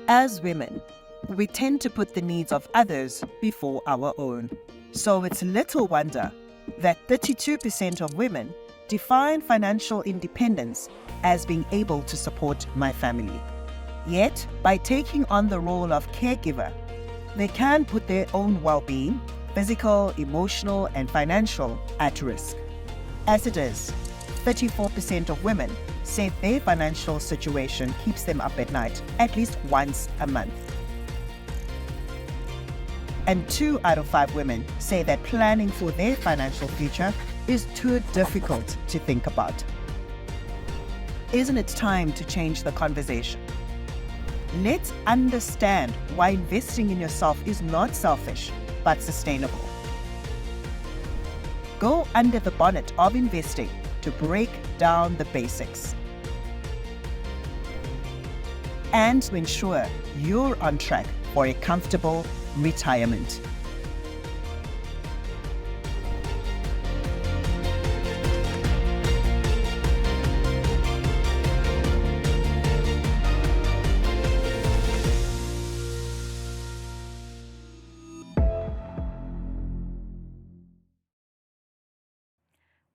As women, we tend to put the needs of others before our own. So it's little wonder that 32% of women define financial independence as being able to support my family. Yet, by taking on the role of caregiver, they can put their own well-being, physical, emotional, and financial, at risk. As it is, 34% of women say their financial situation keeps them up at night at least once a month. And 2 out of 5 women say that planning for their financial future is too difficult to think about. Isn't it time to change the conversation? Let's understand why investing in yourself is not selfish, but sustainable. Go under the bonnet of investing to break down the basics and to ensure you're on track for a comfortable retirement.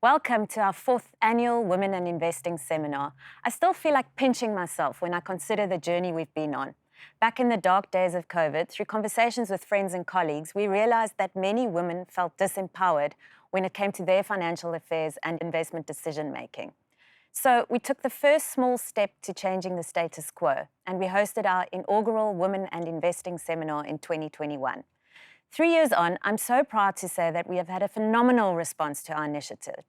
Welcome to our 4th annual Women and Investing seminar. I still feel like pinching myself when I consider the journey we've been on. Back in the dark days of COVID, through conversations with friends and colleagues, we realized that many women felt disempowered when it came to their financial affairs and investment decision-making. So we took the first small step to changing the status quo, and we hosted our inaugural Women and Investing seminar in 2021. 3 years on, I'm so proud to say that we have had a phenomenal response to our initiative.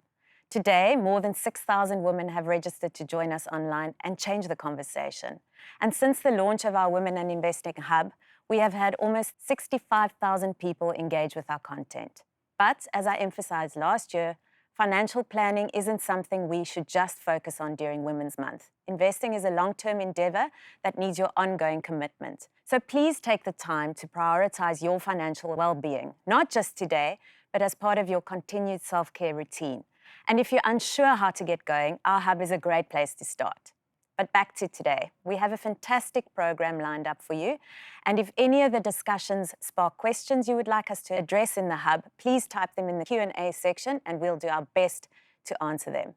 Today, more than 6,000 women have registered to join us online and change the conversation. And since the launch of our Women and Investing Hub, we have had almost 65,000 people engage with our content. But as I emphasized last year, financial planning isn't something we should just focus on during Women's Month. Investing is a long-term endeavor that needs your ongoing commitment. So please take the time to prioritize your financial well-being, not just today, but as part of your continued self-care routine. And if you're unsure how to get going, our hub is a great place to start. But back to today, we have a fantastic program lined up for you. And if any of the discussions spark questions you would like us to address in the hub, please type them in the Q&A section and we'll do our best to answer them.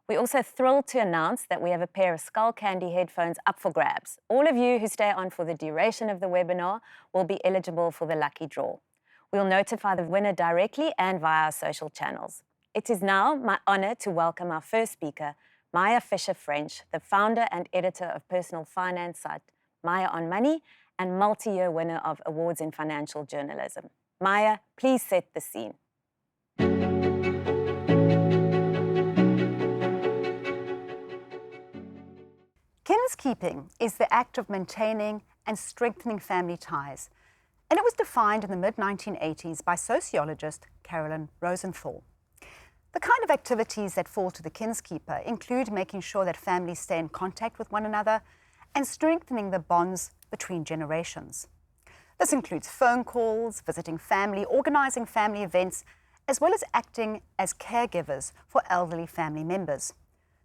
We're also thrilled to announce that we have a pair of Skull Candy headphones up for grabs. All of you who stay on for the duration of the webinar will be eligible for the lucky draw. We'll notify the winner directly and via our social channels. It is now my honor to welcome our first speaker, Maya Fisher-French, the founder and editor of personal finance site Maya on Money and multi-year winner of awards in financial journalism. Maya, please set the scene. Kinskeeping is the act of maintaining and strengthening family ties, and it was defined in the mid-1980s by sociologist Carolyn Rosenthal. The kind of activities that fall to the kinskeeper include making sure that families stay in contact with one another and strengthening the bonds between generations. This includes phone calls, visiting family, organizing family events, as well as acting as caregivers for elderly family members.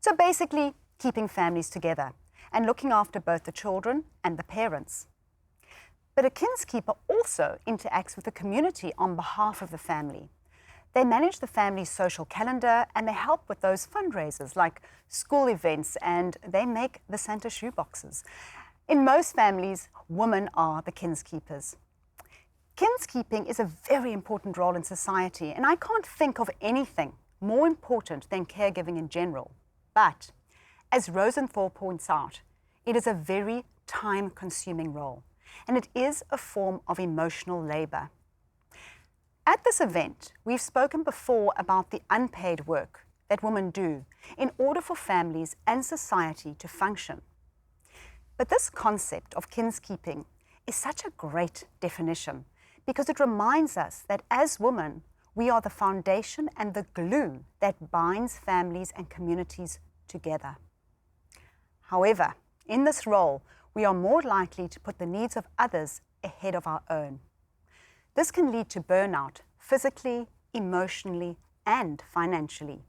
So basically, keeping families together and looking after both the children and the parents. But a kinskeeper also interacts with the community on behalf of the family. They manage the family's social calendar and they help with those fundraisers like school events, and they make the Santa shoeboxes. In most families, women are the kinskeepers. Kinskeeping is a very important role in society, and I can't think of anything more important than caregiving in general. But as Rosenthal points out, it is a very time-consuming role, and it is a form of emotional labor. At this event, we've spoken before about the unpaid work that women do in order for families and society to function. But this concept of kinskeeping is such a great definition because it reminds us that as women, we are the foundation and the glue that binds families and communities together. However, in this role, we are more likely to put the needs of others ahead of our own. This can lead to burnout physically, emotionally, and financially.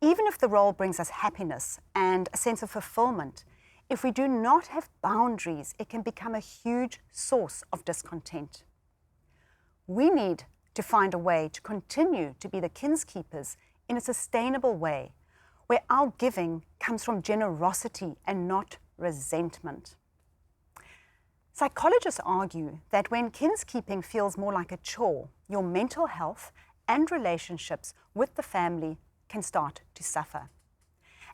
Even if the role brings us happiness and a sense of fulfillment, if we do not have boundaries, it can become a huge source of discontent. We need to find a way to continue to be the kinskeepers in a sustainable way, where our giving comes from generosity and not resentment. Psychologists argue that when kinskeeping feels more like a chore, your mental health and relationships with the family can start to suffer.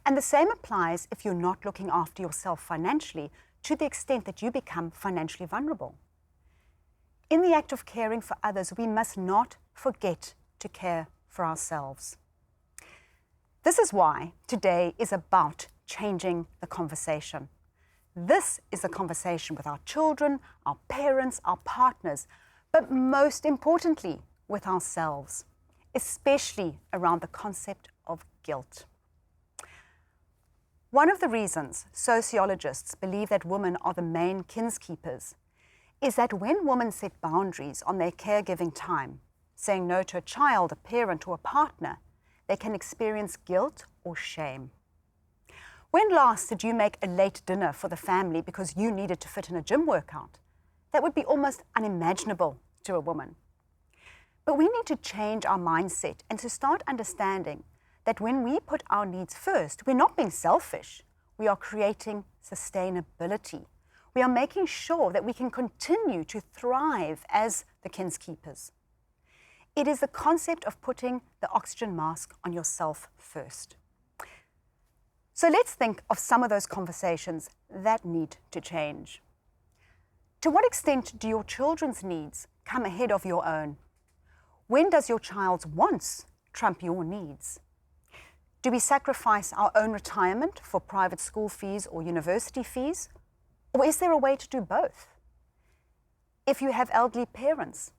And the same applies if you're not looking after yourself financially to the extent that you become financially vulnerable. In the act of caring for others, we must not forget to care for ourselves. This is why today is about changing the conversation. This is a conversation with our children, our parents, our partners, but most importantly, with ourselves, especially around the concept of guilt. One of the reasons sociologists believe that women are the main kinskeepers is that when women set boundaries on their caregiving time, saying no to a child, a parent, or a partner, they can experience guilt or shame. When last did you make a late dinner for the family because you needed to fit in a gym workout? That would be almost unimaginable to a woman. But we need to change our mindset and to start understanding that when we put our needs first, we're not being selfish. We are creating sustainability. We are making sure that we can continue to thrive as the kinskeepers. It is the concept of putting the oxygen mask on yourself first. So let's think of some of those conversations that need to change. To what extent do your children's needs come ahead of your own? When does your child's wants trump your needs? Do we sacrifice our own retirement for private school fees or university fees? Or is there a way to do both? If you have elderly parents,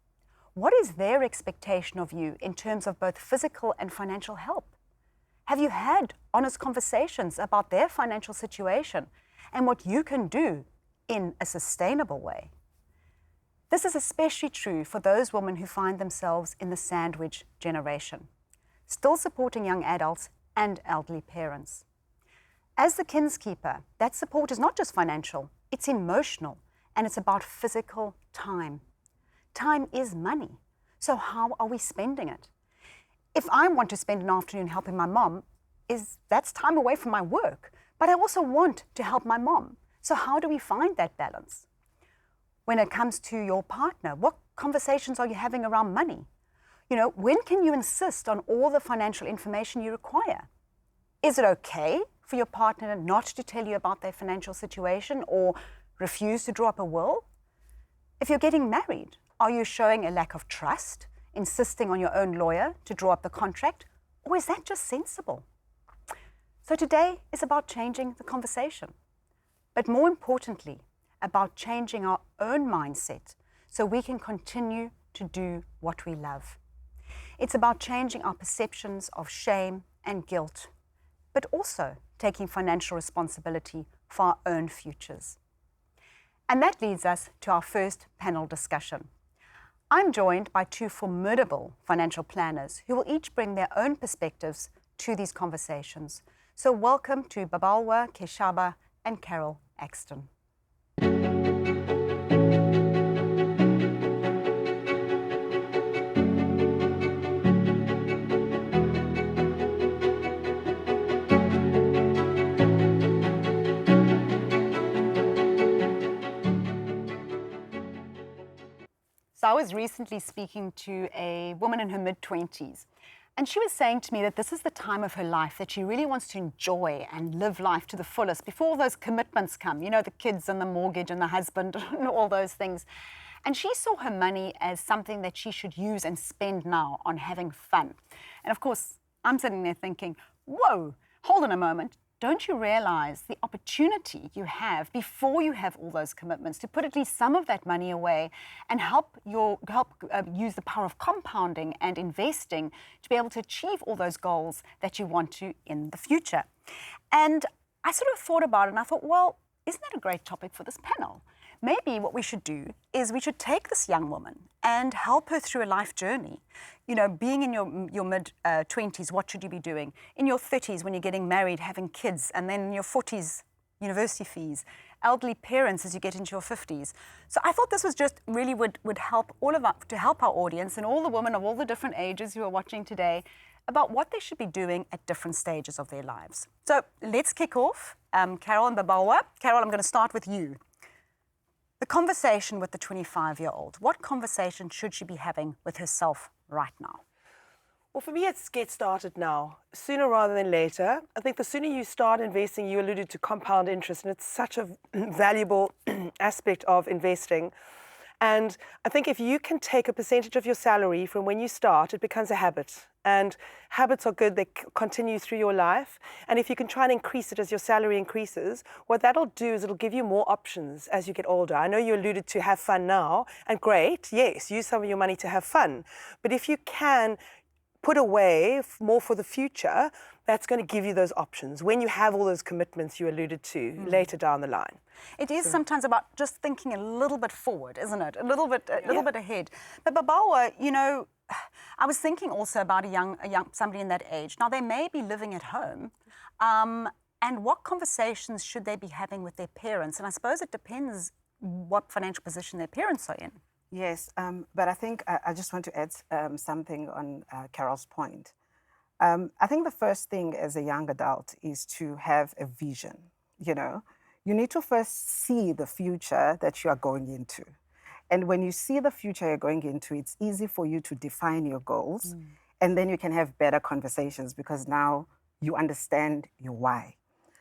what is their expectation of you in terms of both physical and financial help? Have you had honest conversations about their financial situation and what you can do in a sustainable way? This is especially true for those women who find themselves in the sandwich generation, still supporting young adults and elderly parents. As the kinskeeper, that support is not just financial, it's emotional, and it's about physical time. Time is money, so how are we spending it? If I want to spend an afternoon helping my mom, that's time away from my work, but I also want to help my mom. So how do we find that balance? When it comes to your partner, what conversations are you having around money? When can you insist on all the financial information you require? Is it okay for your partner not to tell you about their financial situation or refuse to draw up a will? If you're getting married, are you showing a lack of trust, insisting on your own lawyer to draw up the contract, or is that just sensible? So today is about changing the conversation, but more importantly, about changing our own mindset so we can continue to do what we love. It's about changing our perceptions of shame and guilt, but also taking financial responsibility for our own futures. And that leads us to our first panel discussion. I'm joined by two formidable financial planners who will each bring their own perspectives to these conversations. So welcome to Babalwa Keshaba and Carol Axton. So I was recently speaking to a woman in her mid-20s, and she was saying to me that this is the time of her life that she really wants to enjoy and live life to the fullest before all those commitments come, the kids and the mortgage and the husband and all those things. And she saw her money as something that she should use and spend now on having fun. And of course, I'm sitting there thinking, whoa, hold on a moment. Don't you realize the opportunity you have before you have all those commitments to put at least some of that money away and help use the power of compounding and investing to be able to achieve all those goals that you want to in the future? And I sort of thought about it and I thought, well, isn't that a great topic for this panel? Maybe what we should do is we should take this young woman and help her through a life journey. Being in your mid-20s, what should you be doing? In your 30s, when you're getting married, having kids, and then in your 40s, university fees, elderly parents as you get into your 50s. So I thought this was just really would help all of us, to help our audience and all the women of all the different ages who are watching today about what they should be doing at different stages of their lives. So let's kick off. Carol and Babawa. Carol, I'm going to start with you. The conversation with the 25-year-old. What conversation should she be having with herself right now? Well, for me, it's get started now, sooner rather than later. I think the sooner you start investing, you alluded to compound interest, and it's such a valuable aspect of investing. And I think if you can take a percentage of your salary from when you start, it becomes a habit. And habits are good, they continue through your life. And if you can try and increase it as your salary increases, what that'll do is it'll give you more options as you get older. I know you alluded to have fun now, and great, yes, use some of your money to have fun. But if you can put away more for the future, that's going to give you those options when you have all those commitments you alluded to later down the line. It is sometimes about just thinking a little bit forward, isn't it? A little bit ahead. But Babawa, you know, I was thinking also about somebody in that age. Now they may be living at home, and what conversations should they be having with their parents? And I suppose it depends what financial position their parents are in. Yes, but I think I just want to add something on Carol's point. I think the first thing as a young adult is to have a vision. You know, you need to first see the future that you are going into. And when you see the future you're going into, it's easy for you to define your goals. And then you can have better conversations because now you understand your why.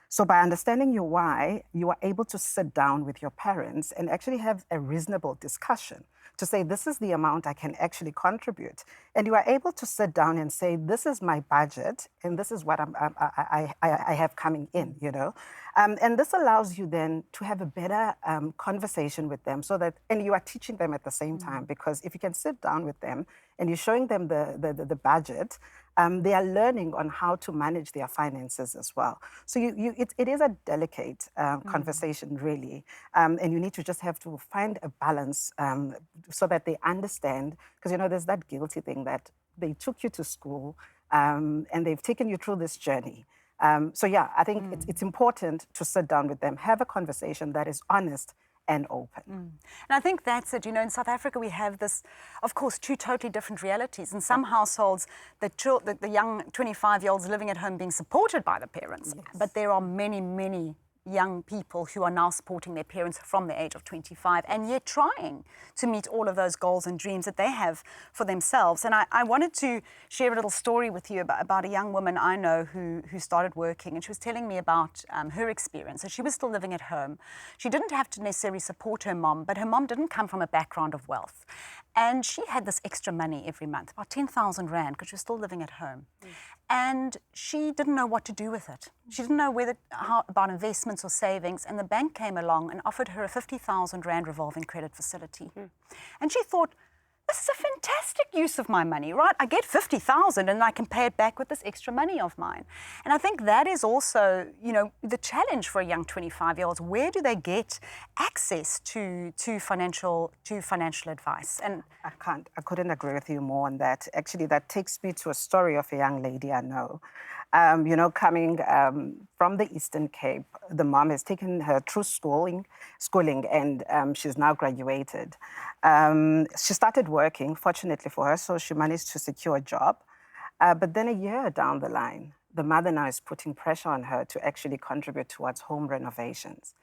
So by understanding your why, you are able to sit down with your parents and actually have a reasonable discussion to say, this is the amount I can actually contribute. And you are able to sit down and say, this is my budget and this is what I have coming in, you know. And this allows you then to have a better conversation with them so that, and you are teaching them at the same time, because if you can sit down with them and you're showing them the budget, they are learning on how to manage their finances as well. So it is a delicate conversation, really. And you need to just have to find a balance so that they understand, because, you know, there's that guilty thing that they took you to school and they've taken you through this journey. So yeah, I think it's important to sit down with them, have a conversation that is honest and open. And I think that's it. You know, in South Africa, we have this, of course, two totally different realities. In some households, the young 25-year-olds living at home being supported by the parents. Yes. But there are many, many young people who are now supporting their parents from the age of 25 and yet trying to meet all of those goals and dreams that they have for themselves. And I wanted to share a little story with you about a young woman I know who started working, and she was telling me about her experience. So she was still living at home. She didn't have to necessarily support her mom, but her mom didn't come from a background of wealth. And she had this extra money every month, about 10,000 Rand, because she was still living at home. And she didn't know what to do with it. She didn't know about investments or savings, and the bank came along and offered her a 50,000 Rand revolving credit facility. And she thought, this is a fantastic use of my money, right? I get 50,000 and I can pay it back with this extra money of mine. And I think that is also, you know, the challenge for a young 25-year-olds. Where do they get access to financial advice? And I couldn't agree with you more on that. Actually, that takes me to a story of a young lady I know. You know, coming from the Eastern Cape, the mom has taken her through schooling, and she's now graduated. She started working, fortunately for her, so she managed to secure a job. But then a year down the line, the mother now is putting pressure on her to actually contribute towards home renovations.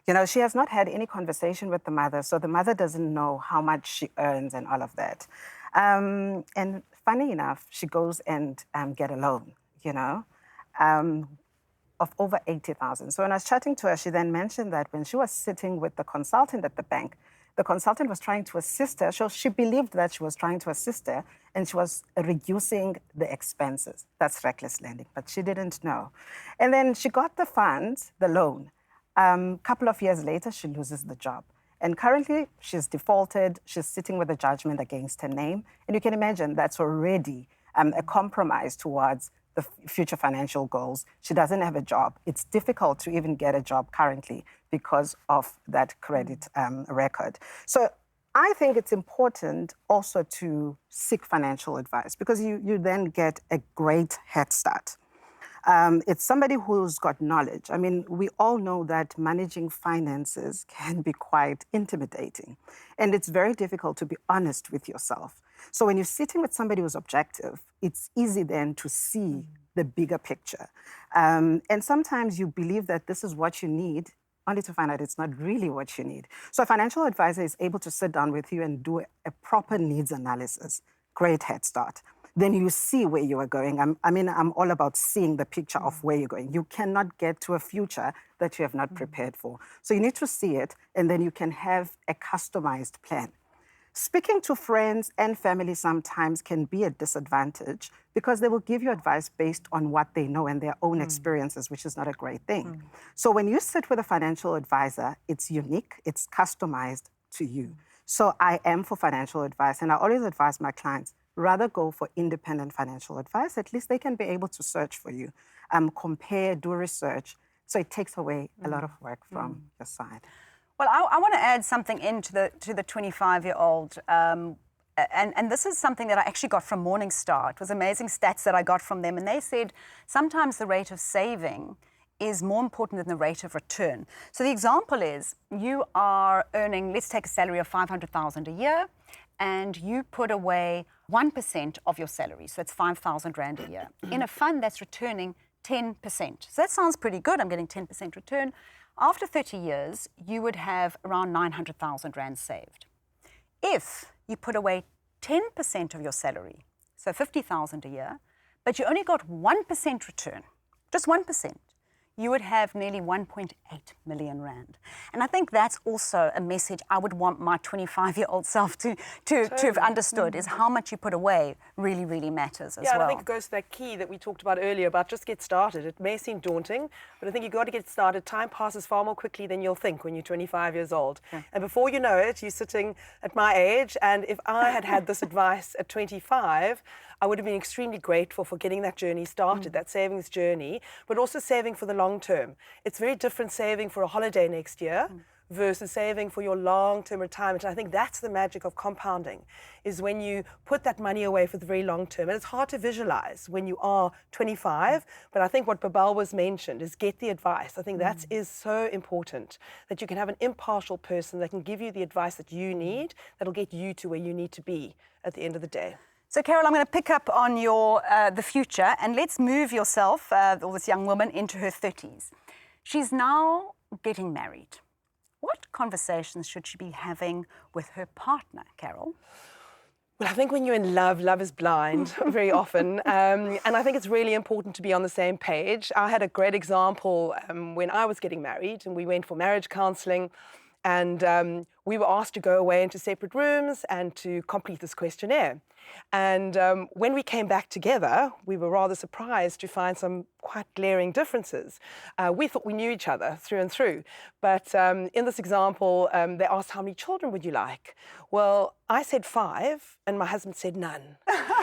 You know, she has not had any conversation with the mother, so the mother doesn't know how much she earns and all of that. And funny enough, she goes and get a loan, you know, of over 80,000. So when I was chatting to her, she then mentioned that when she was sitting with the consultant at the bank, the consultant was trying to assist her. So she believed that she was trying to assist her and she was reducing the expenses. That's reckless lending, but she didn't know. And then she got the funds, the loan. Couple of years later, she loses the job. And currently, she's defaulted. She's sitting with a judgment against her name. And you can imagine that's already a compromise towards the future financial goals. She doesn't have a job. It's difficult to even get a job currently because of that credit record. So I think it's important also to seek financial advice because you then get a great head start. It's somebody who's got knowledge. I mean, we all know that managing finances can be quite intimidating, and it's very difficult to be honest with yourself. So when you're sitting with somebody who's objective, it's easy then to see the bigger picture. And sometimes you believe that this is what you need, only to find out it's not really what you need. So a financial advisor is able to sit down with you and do a proper needs analysis. Great head start. Then you see where you are going. I'm all about seeing the picture of where you're going. You cannot get to a future that you have not prepared for. So you need to see it, and then you can have a customized plan. Speaking to friends and family sometimes can be a disadvantage because they will give you advice based on what they know and their own experiences, which is not a great thing. So when you sit with a financial advisor, it's unique, it's customized to you. So I am for financial advice, and I always advise my clients, rather go for independent financial advice. At least they can be able to search for you, compare, do research. So it takes away a lot of work from your side. Well, I want to add something into the 25-year-old, and this is something that I actually got from Morningstar. It was amazing stats that I got from them, and they said sometimes the rate of saving is more important than the rate of return. So the example is you are earning, let's take a salary of 500,000 a year, and you put away 1% of your salary, so it's 5,000 Rand a year, in a fund that's returning 10%. So that sounds pretty good. I'm getting 10% return. After 30 years, you would have around 900,000 Rand saved. If you put away 10% of your salary, so 50,000 a year, but you only got 1% return, just 1%, you would have nearly 1.8 million Rand. And I think that's also a message I would want my 25-year-old self to have understood, is how much you put away really, really matters as well. Yeah, I think it goes to that key that we talked about earlier about just get started. It may seem daunting, but I think you've got to get started. Time passes far more quickly than you'll think when you're 25 years old. Yeah. And before you know it, you're sitting at my age, and if I had had this advice at 25, I would have been extremely grateful for getting that journey started, that savings journey, but also saving for the long term. It's very different saving for a holiday next year versus saving for your long-term retirement. And I think that's the magic of compounding, is when you put that money away for the very long term. And it's hard to visualize when you are 25, but I think what Babal was mentioned is get the advice. I think that is so important, that you can have an impartial person that can give you the advice that you need, that'll get you to where you need to be at the end of the day. So, Carol, I'm going to pick up on your the future, and let's move yourself, or this young woman, into her 30s. She's now getting married. What conversations should she be having with her partner, Carol? Well, I think when you're in love, love is blind very often. And I think it's really important to be on the same page. I had a great example when I was getting married, and we went for marriage counselling. And we were asked to go away into separate rooms and to complete this questionnaire. And when we came back together, we were rather surprised to find some quite glaring differences. We thought we knew each other through and through. But in this example, they asked, how many children would you like? Well, I said 5, and my husband said none.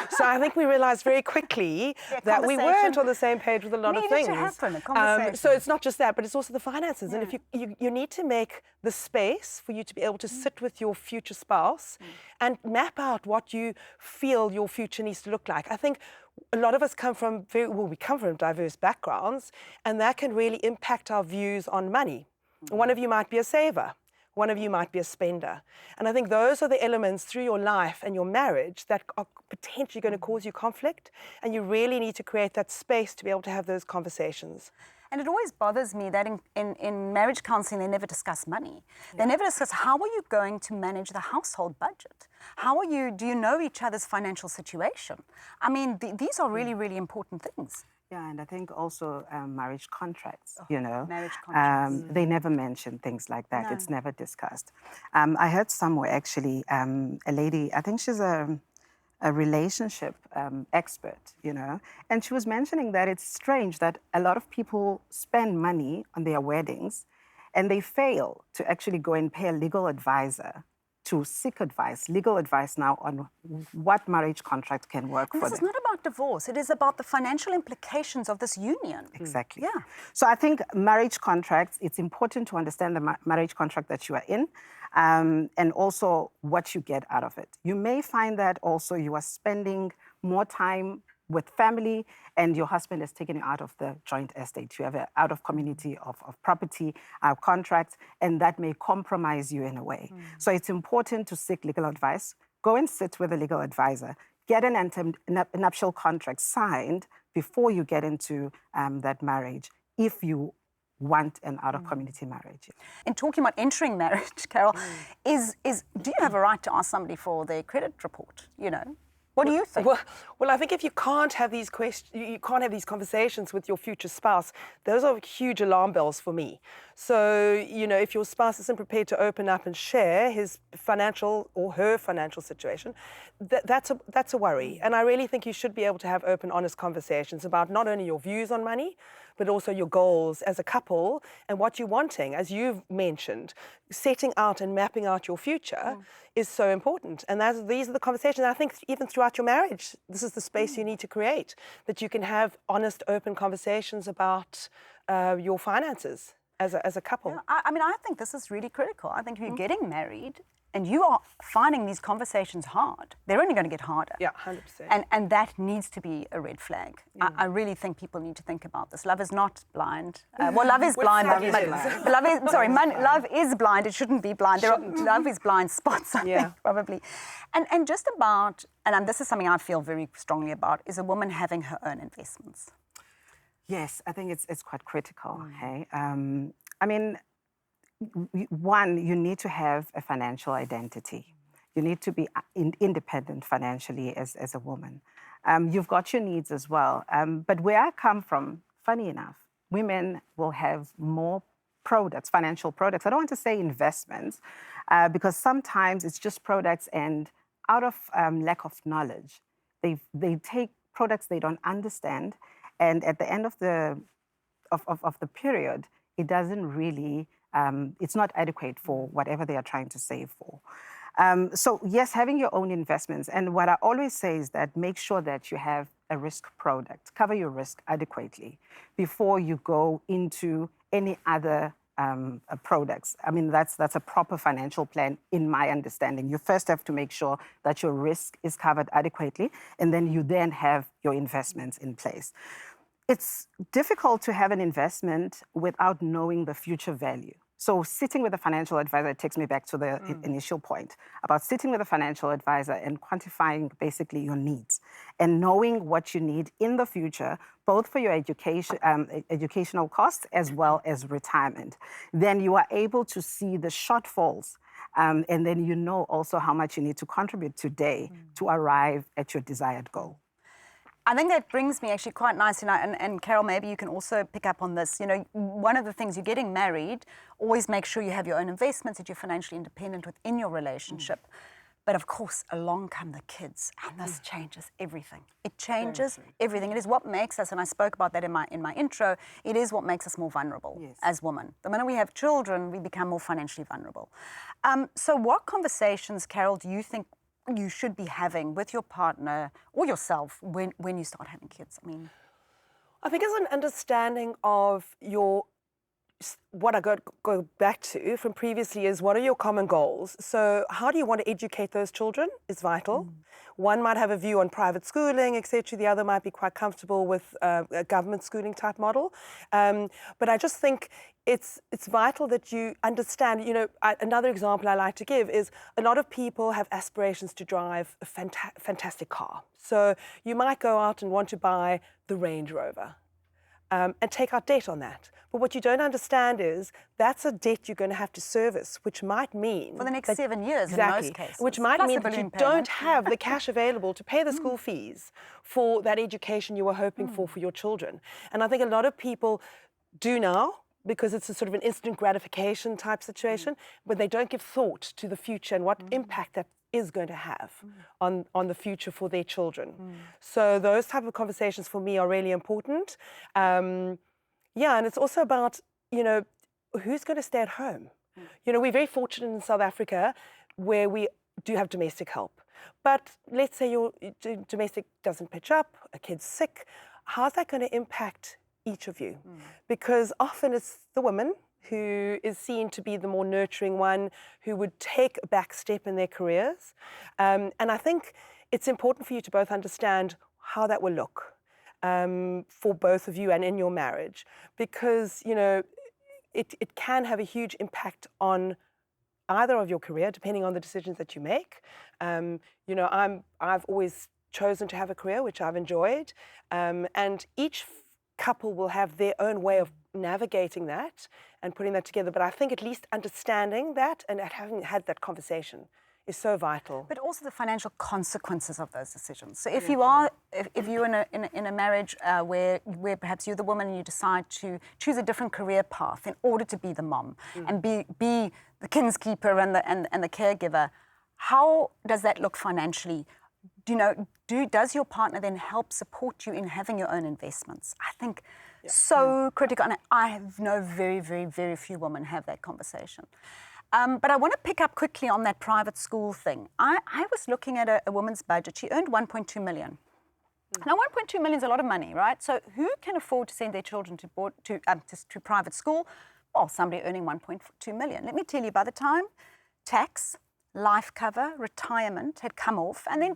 So I think we realized very quickly that we weren't on the same page with a lot of things. To happen, a conversation. So it's not just that, but it's also the finances. And if you need to make the space for you to be able to sit with your future spouse and map out what you feel your future needs to look like. I think a lot of us come from we come from diverse backgrounds, and that can really impact our views on money. One of you might be a saver. One of you might be a spender. And I think those are the elements through your life and your marriage that are potentially going to cause you conflict. And you really need to create that space to be able to have those conversations. And it always bothers me that in marriage counselling, they never discuss money. They never discuss, how are you going to manage the household budget? Do you know each other's financial situation? I mean, these are really, really important things. Yeah, and I think also marriage contracts, Marriage contracts. They never mention things like that. No. It's never discussed. I heard somewhere actually, a lady, I think she's a relationship expert, and she was mentioning that it's strange that a lot of people spend money on their weddings and they fail to actually go and pay a legal advisor to seek advice, legal advice now on what marriage contract can work for them. This is not about divorce. It is about the financial implications of this union. Exactly. Yeah. So I think marriage contracts, it's important to understand the marriage contract that you are in, and also what you get out of it. You may find that also you are spending more time with family and your husband is taking you out of the joint estate. You have an out of community of property contracts, and that may compromise you in a way. So it's important to seek legal advice. Go and sit with a legal advisor. Get an nuptial contract signed before you get into that marriage, if you want an out-of-community marriage. In talking about entering marriage, Carol, do you have a right to ask somebody for their credit report? You know, what do you think? Well, I think if you can't have these you can't have these conversations with your future spouse, those are huge alarm bells for me. So, you know, if your spouse isn't prepared to open up and share his financial or her financial situation, that's a worry. And I really think you should be able to have open, honest conversations about not only your views on money, but also your goals as a couple and what you're wanting. As you've mentioned, setting out and mapping out your future is so important. And these are the conversations. I think even throughout your marriage, this is the space you need to create, that you can have honest, open conversations about your finances as a couple. Yeah, I mean, I think this is really critical. I think if you're getting married and you are finding these conversations hard, they're only going to get harder. Yeah, 100%. And that needs to be a red flag. I really think people need to think about this. Love is not blind. Well, love is blind. Love is love is blind. It shouldn't be blind. Love is blind spots, I think, probably. And just about, and this is something I feel very strongly about, is a woman having her own investments. Yes, I think it's quite critical. Hey, I mean, one, you need to have a financial identity. You need to be independent financially as a woman. You've got your needs as well. But where I come from, funny enough, women will have more products, financial products. I don't want to say investments, because sometimes it's just products, and out of lack of knowledge, they take products they don't understand, and at the end of the period, it doesn't really, it's not adequate for whatever they are trying to save for. So yes, having your own investments. And what I always say is that make sure that you have a risk product, cover your risk adequately before you go into any other products. I mean, that's a proper financial plan in my understanding. You first have to make sure that your risk is covered adequately, and then you then have your investments in place. It's difficult to have an investment without knowing the future value. So sitting with a financial advisor, it takes me back to the initial point about sitting with a financial advisor and quantifying basically your needs and knowing what you need in the future, both for your education, educational costs as well as retirement. Then you are able to see the shortfalls, and then you know also how much you need to contribute today to arrive at your desired goal. I think that brings me actually quite nicely, and Carol, maybe you can also pick up on this. You know, one of the things, you're getting married, always make sure you have your own investments, that you're financially independent within your relationship. But of course, along come the kids, and this changes everything. It changes everything. It is what makes us, and I spoke about that in my intro, it is what makes us more vulnerable as women. The minute we have children, we become more financially vulnerable. So what conversations, Carol, do you think you should be having with your partner or yourself when you start having kids? I think it's an understanding of what I go back to from previously is, what are your common goals? So how do you want to educate those children is vital. One might have a view on private schooling, etc. The other might be quite comfortable with a government schooling type model. But I just think it's vital that you understand, you know, another example I like to give is a lot of people have aspirations to drive a fantastic car. So you might go out and want to buy the Range Rover and take out debt on that. But what you don't understand is that's a debt you're going to have to service, which might mean... For the next 7 years, exactly, in most cases. Which might mean that you don't have the cash available to pay the school fees for that education you were hoping for your children. And I think a lot of people do now, because it's a sort of an instant gratification type situation, but they don't give thought to the future and what impact that is going to have on the future for their children. So those type of conversations for me are really important. And it's also about, you know, who's going to stay at home? You know, we're very fortunate in South Africa where we do have domestic help. But let's say your domestic doesn't pitch up, a kid's sick. How's that going to impact each of you? Because often it's the woman who is seen to be the more nurturing one, who would take a back step in their careers. And I think it's important for you to both understand how that will look for both of you and in your marriage, because, you know, it can have a huge impact on either of your career, depending on the decisions that you make. You know, I've always chosen to have a career, which I've enjoyed, and each couple will have their own way of navigating that and putting that together. But I think at least understanding that and having had that conversation is so vital. But also the financial consequences of those decisions. So if you are, if you're in a marriage where perhaps you're the woman and you decide to choose a different career path in order to be the mom and be the kinskeeper and the caregiver, how does that look financially? Does your partner then help support you in having your own investments? I think so critical, and I know very, very, very few women have that conversation. But I want to pick up quickly on that private school thing. I was looking at a woman's budget. She earned 1.2 million. Now, 1.2 million is a lot of money, right? So who can afford to send their children to private school? Well, somebody earning 1.2 million. Let me tell you, by the time tax, life cover, retirement had come off, and then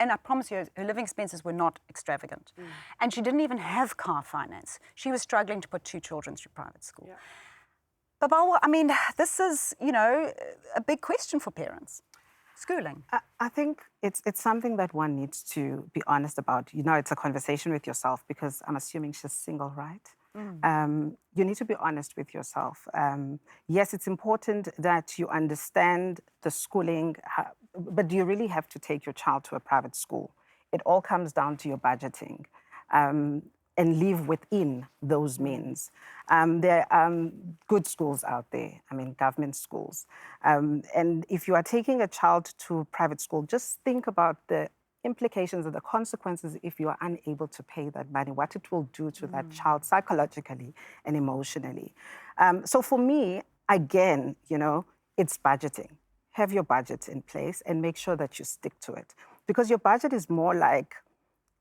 and I promise you, her living expenses were not extravagant. And she didn't even have car finance. She was struggling to put 2 children through private school. Yeah. But I mean, this is, you know, a big question for parents. Schooling. I think it's something that one needs to be honest about. You know, it's a conversation with yourself, because I'm assuming she's single, right? You need to be honest with yourself. Yes, it's important that you understand the schooling, but do you really have to take your child to a private school? It all comes down to your budgeting. And live within those means. There are good schools out there, I mean, government schools. And if you are taking a child to private school, just think about the implications and the consequences if you are unable to pay that money, what it will do to that child psychologically and emotionally. So for me, again, you know, it's budgeting. Have your budget in place and make sure that you stick to it. Because your budget is more like,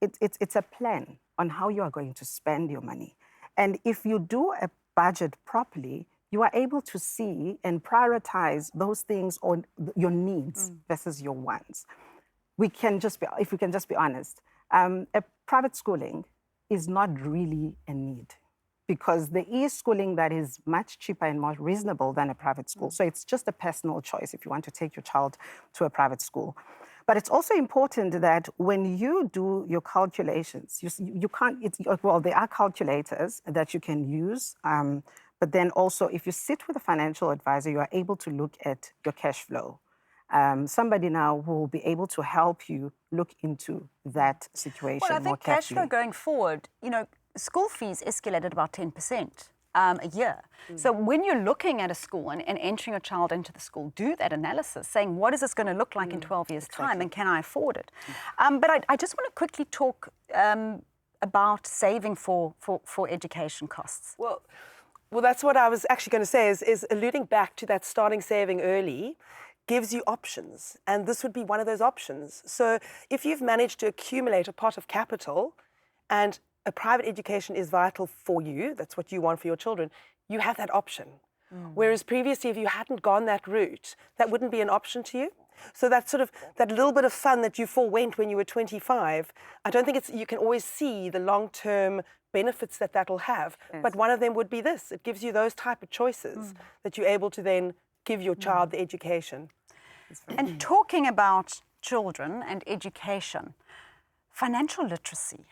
it's a plan on how you are going to spend your money. And if you do a budget properly, you are able to see and prioritize those things on your needs versus your wants. If we can just be honest, a private schooling is not really a need, because there is schooling that is much cheaper and more reasonable than a private school. So it's just a personal choice if you want to take your child to a private school. But it's also important that when you do your calculations, you can't, well, there are calculators that you can use, but then also if you sit with a financial advisor, you are able to look at your cash flow. Somebody now who will be able to help you look into that situation more carefully. Well, I think cash flow going forward, you know, school fees escalated about 10%. A year. So when you're looking at a school and entering a child into the school, do that analysis, saying what is this going to look like in 12 years' time, and can I afford it? But I just want to quickly talk about saving for education costs. Well, that's what I was actually going to say, is alluding back to that starting saving early gives you options, and this would be one of those options. So if you've managed to accumulate a pot of capital and a private education is vital for you, that's what you want for your children, you have that option. Whereas previously, if you hadn't gone that route, that wouldn't be an option to you. So that sort of, that little bit of fun that you forewent when you were 25, I don't think you can always see the long-term benefits that will have. Yes. But one of them would be this. It gives you those type of choices that you're able to then give your child the education. And talking about children and education, financial literacy,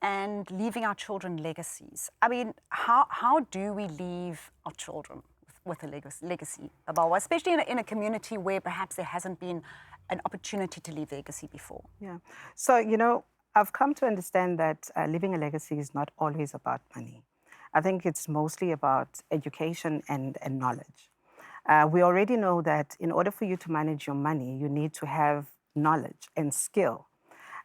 and leaving our children legacies. I mean, how do we leave our children with a legacy, especially in a community where perhaps there hasn't been an opportunity to leave legacy before? Yeah. So, you know, I've come to understand that leaving a legacy is not always about money. I think it's mostly about education and knowledge. We already know that in order for you to manage your money, you need to have knowledge and skill.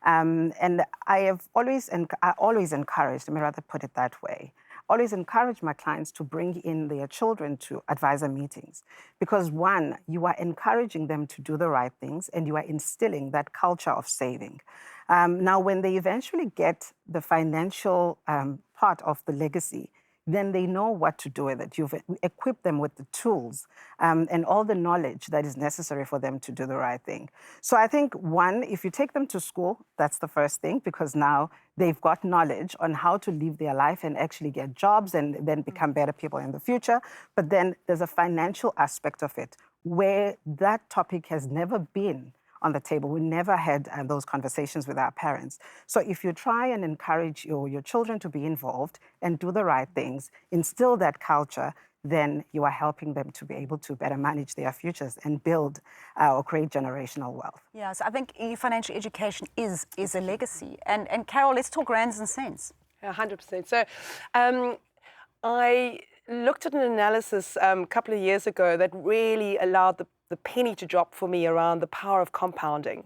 And I always encouraged, let me rather put it that way, always encourage my clients to bring in their children to advisor meetings. Because one, you are encouraging them to do the right things and you are instilling that culture of saving. Now, when they eventually get the financial part of the legacy, then they know what to do with it. You've equipped them with the tools and all the knowledge that is necessary for them to do the right thing. So I think, one, if you take them to school, that's the first thing, because now they've got knowledge on how to live their life and actually get jobs and then become better people in the future. But then there's a financial aspect of it where that topic has never been on the table. We never had those conversations with our parents. So if you try and encourage your children to be involved and do the right things, instill that culture, then you are helping them to be able to better manage their futures and build or create generational wealth. Yes, I think financial education is a legacy. And Carol, let's talk rands and cents. 100%. So I looked at an analysis a couple of years ago that really allowed the penny to drop for me around the power of compounding.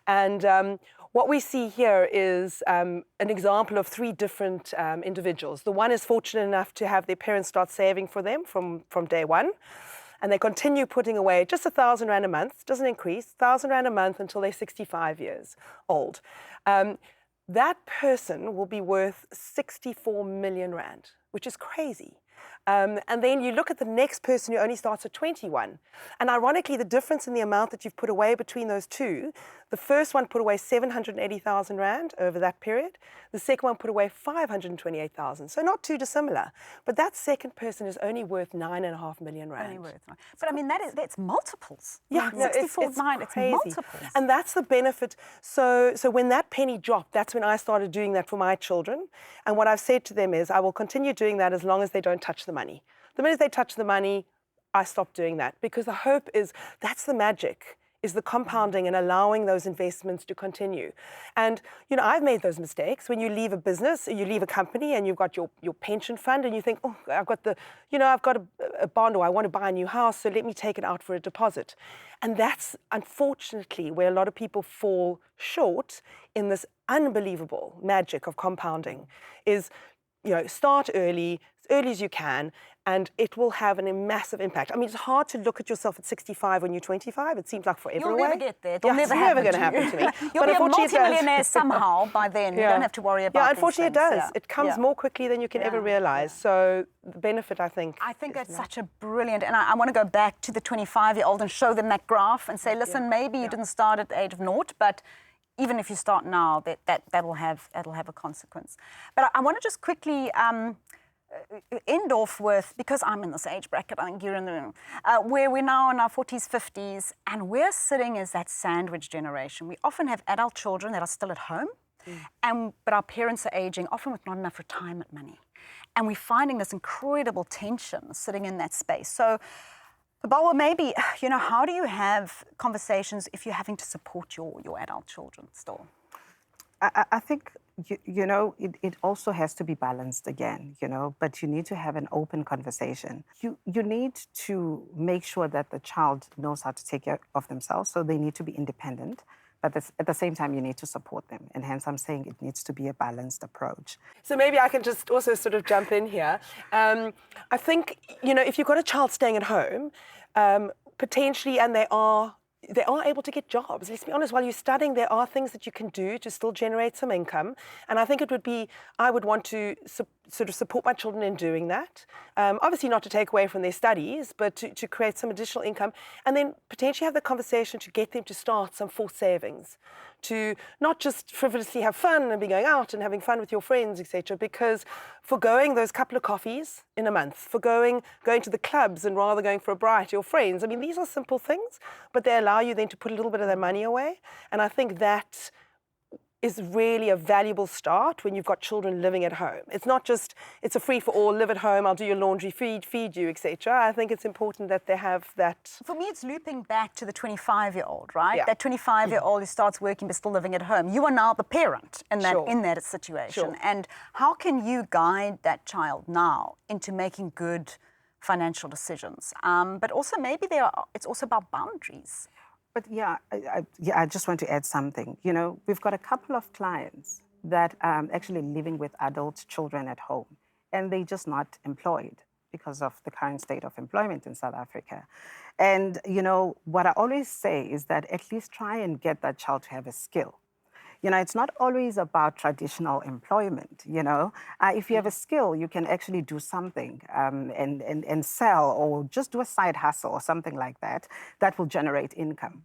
And what we see here is an example of three different individuals. The one is fortunate enough to have their parents start saving for them from day one. And they continue putting away just 1,000 Rand a month, doesn't increase, 1,000 Rand a month until they're 65 years old. That person will be worth 64 million Rand, which is crazy. And then you look at the next person who only starts at 21. And ironically, the difference in the amount that you've put away between those two, the first one put away 780,000 Rand over that period. The second one put away 528,000. So not too dissimilar. But that second person is only worth 9.5 million Rand. But I mean, that's multiples. Yeah, no, 64, it's 9, it's crazy. multiples. And that's the benefit. So when that penny dropped, that's when I started doing that for my children. And what I've said to them is, I will continue doing that as long as they don't touch the money. The minute they touch the money, I stop doing that, because the hope is that's the magic, is the compounding and allowing those investments to continue. And, you know, I've made those mistakes. When you leave a business, you leave a company and you've got your pension fund and you think, oh, I've got a bond, or I want to buy a new house, so let me take it out for a deposit. And that's unfortunately where a lot of people fall short in this unbelievable magic of compounding is, you know, start early, as early as you can, and it will have a massive impact. I mean, it's hard to look at yourself at 65 when you're 25. It seems like forever away. You'll never get there. It's never going to happen to me. You'll be a multi-millionaire somehow by then. You don't have to worry about Yeah, unfortunately it does. Yeah. It comes more quickly than you can ever realize. So the benefit, I think that's such a brilliant, and I want to go back to the 25-year-old and show them that graph and say, listen, maybe you didn't start at the age of 0, but even if you start now, that'll have a consequence. But I want to just quickly end off with, because I'm in this age bracket, I think you're in the room, where we're now in our 40s, 50s, and we're sitting as that sandwich generation. We often have adult children that are still at home, but our parents are aging, often with not enough retirement money. And we're finding this incredible tension sitting in that space. So, Bawa, maybe, you know, how do you have conversations if you're having to support your adult children still? I think, you know, it also has to be balanced again, you know, but you need to have an open conversation. You need to make sure that the child knows how to take care of themselves, so they need to be independent. But at the same time, you need to support them. And hence, I'm saying it needs to be a balanced approach. So maybe I can just also sort of jump in here. I think, you know, if you've got a child staying at home, potentially, and they are able to get jobs. Let's be honest, while you're studying, there are things that you can do to still generate some income. And I think I would want to sort of support my children in doing that. Obviously not to take away from their studies, but to create some additional income. And then potentially have the conversation to get them to start some forced savings, to not just frivolously have fun and be going out and having fun with your friends, etc. Because forgoing those couple of coffees in a month, forgoing going to the clubs and rather going for a bright, your friends, I mean, these are simple things, but they allow you then to put a little bit of their money away. And I think that is really a valuable start when you've got children living at home. It's not just, it's a free-for-all, live at home, I'll do your laundry, feed you, etc. I think it's important that they have that. For me, it's looping back to the 25-year-old, right? Yeah. That 25-year-old who starts working but still living at home. You are now the parent in that situation. Sure. And how can you guide that child now into making good financial decisions? But also maybe it's also about boundaries. But I just want to add something. You know, we've got a couple of clients that are actually living with adult children at home, and they're just not employed because of the current state of employment in South Africa. And, you know, what I always say is that at least try and get that child to have a skill. You know, it's not always about traditional employment, you know. If you have a skill, you can actually do something and sell or just do a side hustle or something like that that will generate income.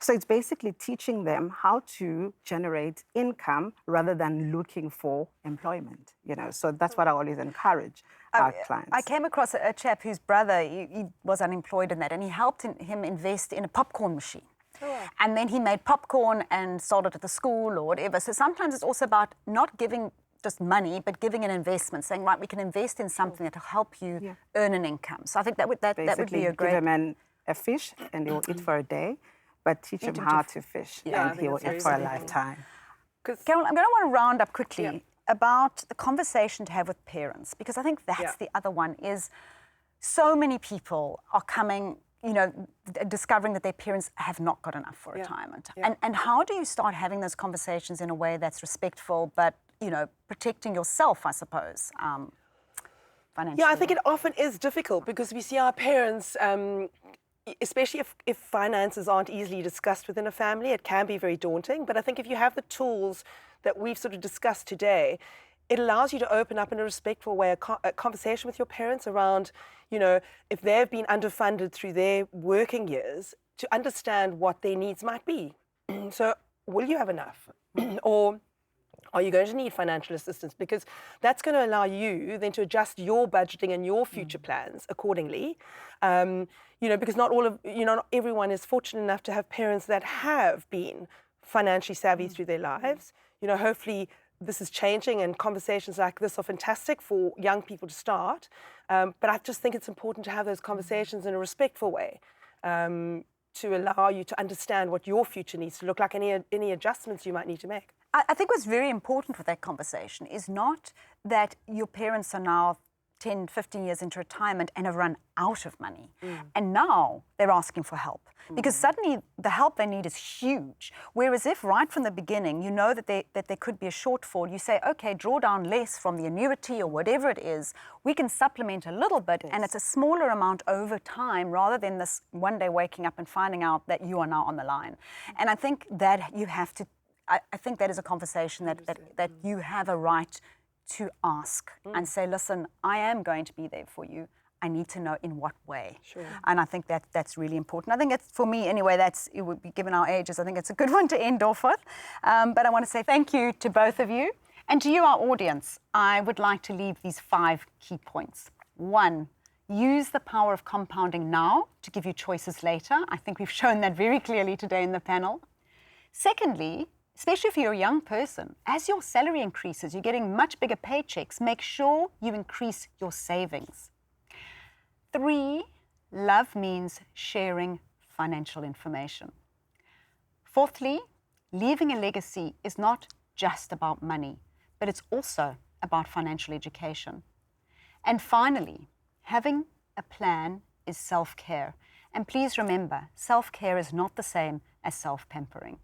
So it's basically teaching them how to generate income rather than looking for employment, you know. So that's what I always encourage our clients. I came across a chap whose brother, he was unemployed in that, and he helped him invest in a popcorn machine. And then he made popcorn and sold it at the school or whatever. So sometimes it's also about not giving just money, but giving an investment, saying, right, we can invest in something that will help you earn an income. So I think that would be a great... Give him a fish and he will eat for a day, but teach him how to fish and he will eat for a lifetime. Carol, I'm going to want to round up quickly about the conversation to have with parents, because I think that's the other one, is so many people are coming, you know, discovering that their parents have not got enough for retirement. And how do you start having those conversations in a way that's respectful, but, you know, protecting yourself, I suppose, financially? Yeah, I think it often is difficult because we see our parents, especially if finances aren't easily discussed within a family, it can be very daunting. But I think if you have the tools that we've sort of discussed today, it allows you to open up in a respectful way a conversation with your parents around, you know, if they've been underfunded through their working years, to understand what their needs might be. So will you have enough? Or are you going to need financial assistance? Because that's going to allow you then to adjust your budgeting and your future plans accordingly. You know, because not everyone is fortunate enough to have parents that have been financially savvy through their lives. You know, hopefully this is changing and conversations like this are fantastic for young people to start. But I just think it's important to have those conversations in a respectful way to allow you to understand what your future needs to look like, any adjustments you might need to make. I think what's very important with that conversation is not that your parents are now 10, 15 years into retirement and have run out of money. And now they're asking for help. Because suddenly the help they need is huge. Whereas if right from the beginning you know that there could be a shortfall, you say, okay, draw down less from the annuity or whatever it is, we can supplement a little bit, and it's a smaller amount over time rather than this one day waking up and finding out that you are now on the line. And I think that you have to, I think that is a conversation that you have a right to ask and say, listen, I am going to be there for you. I need to know in what way. And I think that's really important. I think it's, for me anyway, it would be, given our ages, I think it's a good one to end off with. But I want to say thank you to both of you. And to you, our audience, I would like to leave these 5 key points. 1, use the power of compounding now to give you choices later. I think we've shown that very clearly today in the panel. Secondly, especially if you're a young person, as your salary increases, you're getting much bigger paychecks, make sure you increase your savings. 3, love means sharing financial information. Fourthly, leaving a legacy is not just about money, but it's also about financial education. And finally, having a plan is self-care. And please remember, self-care is not the same as self-pampering.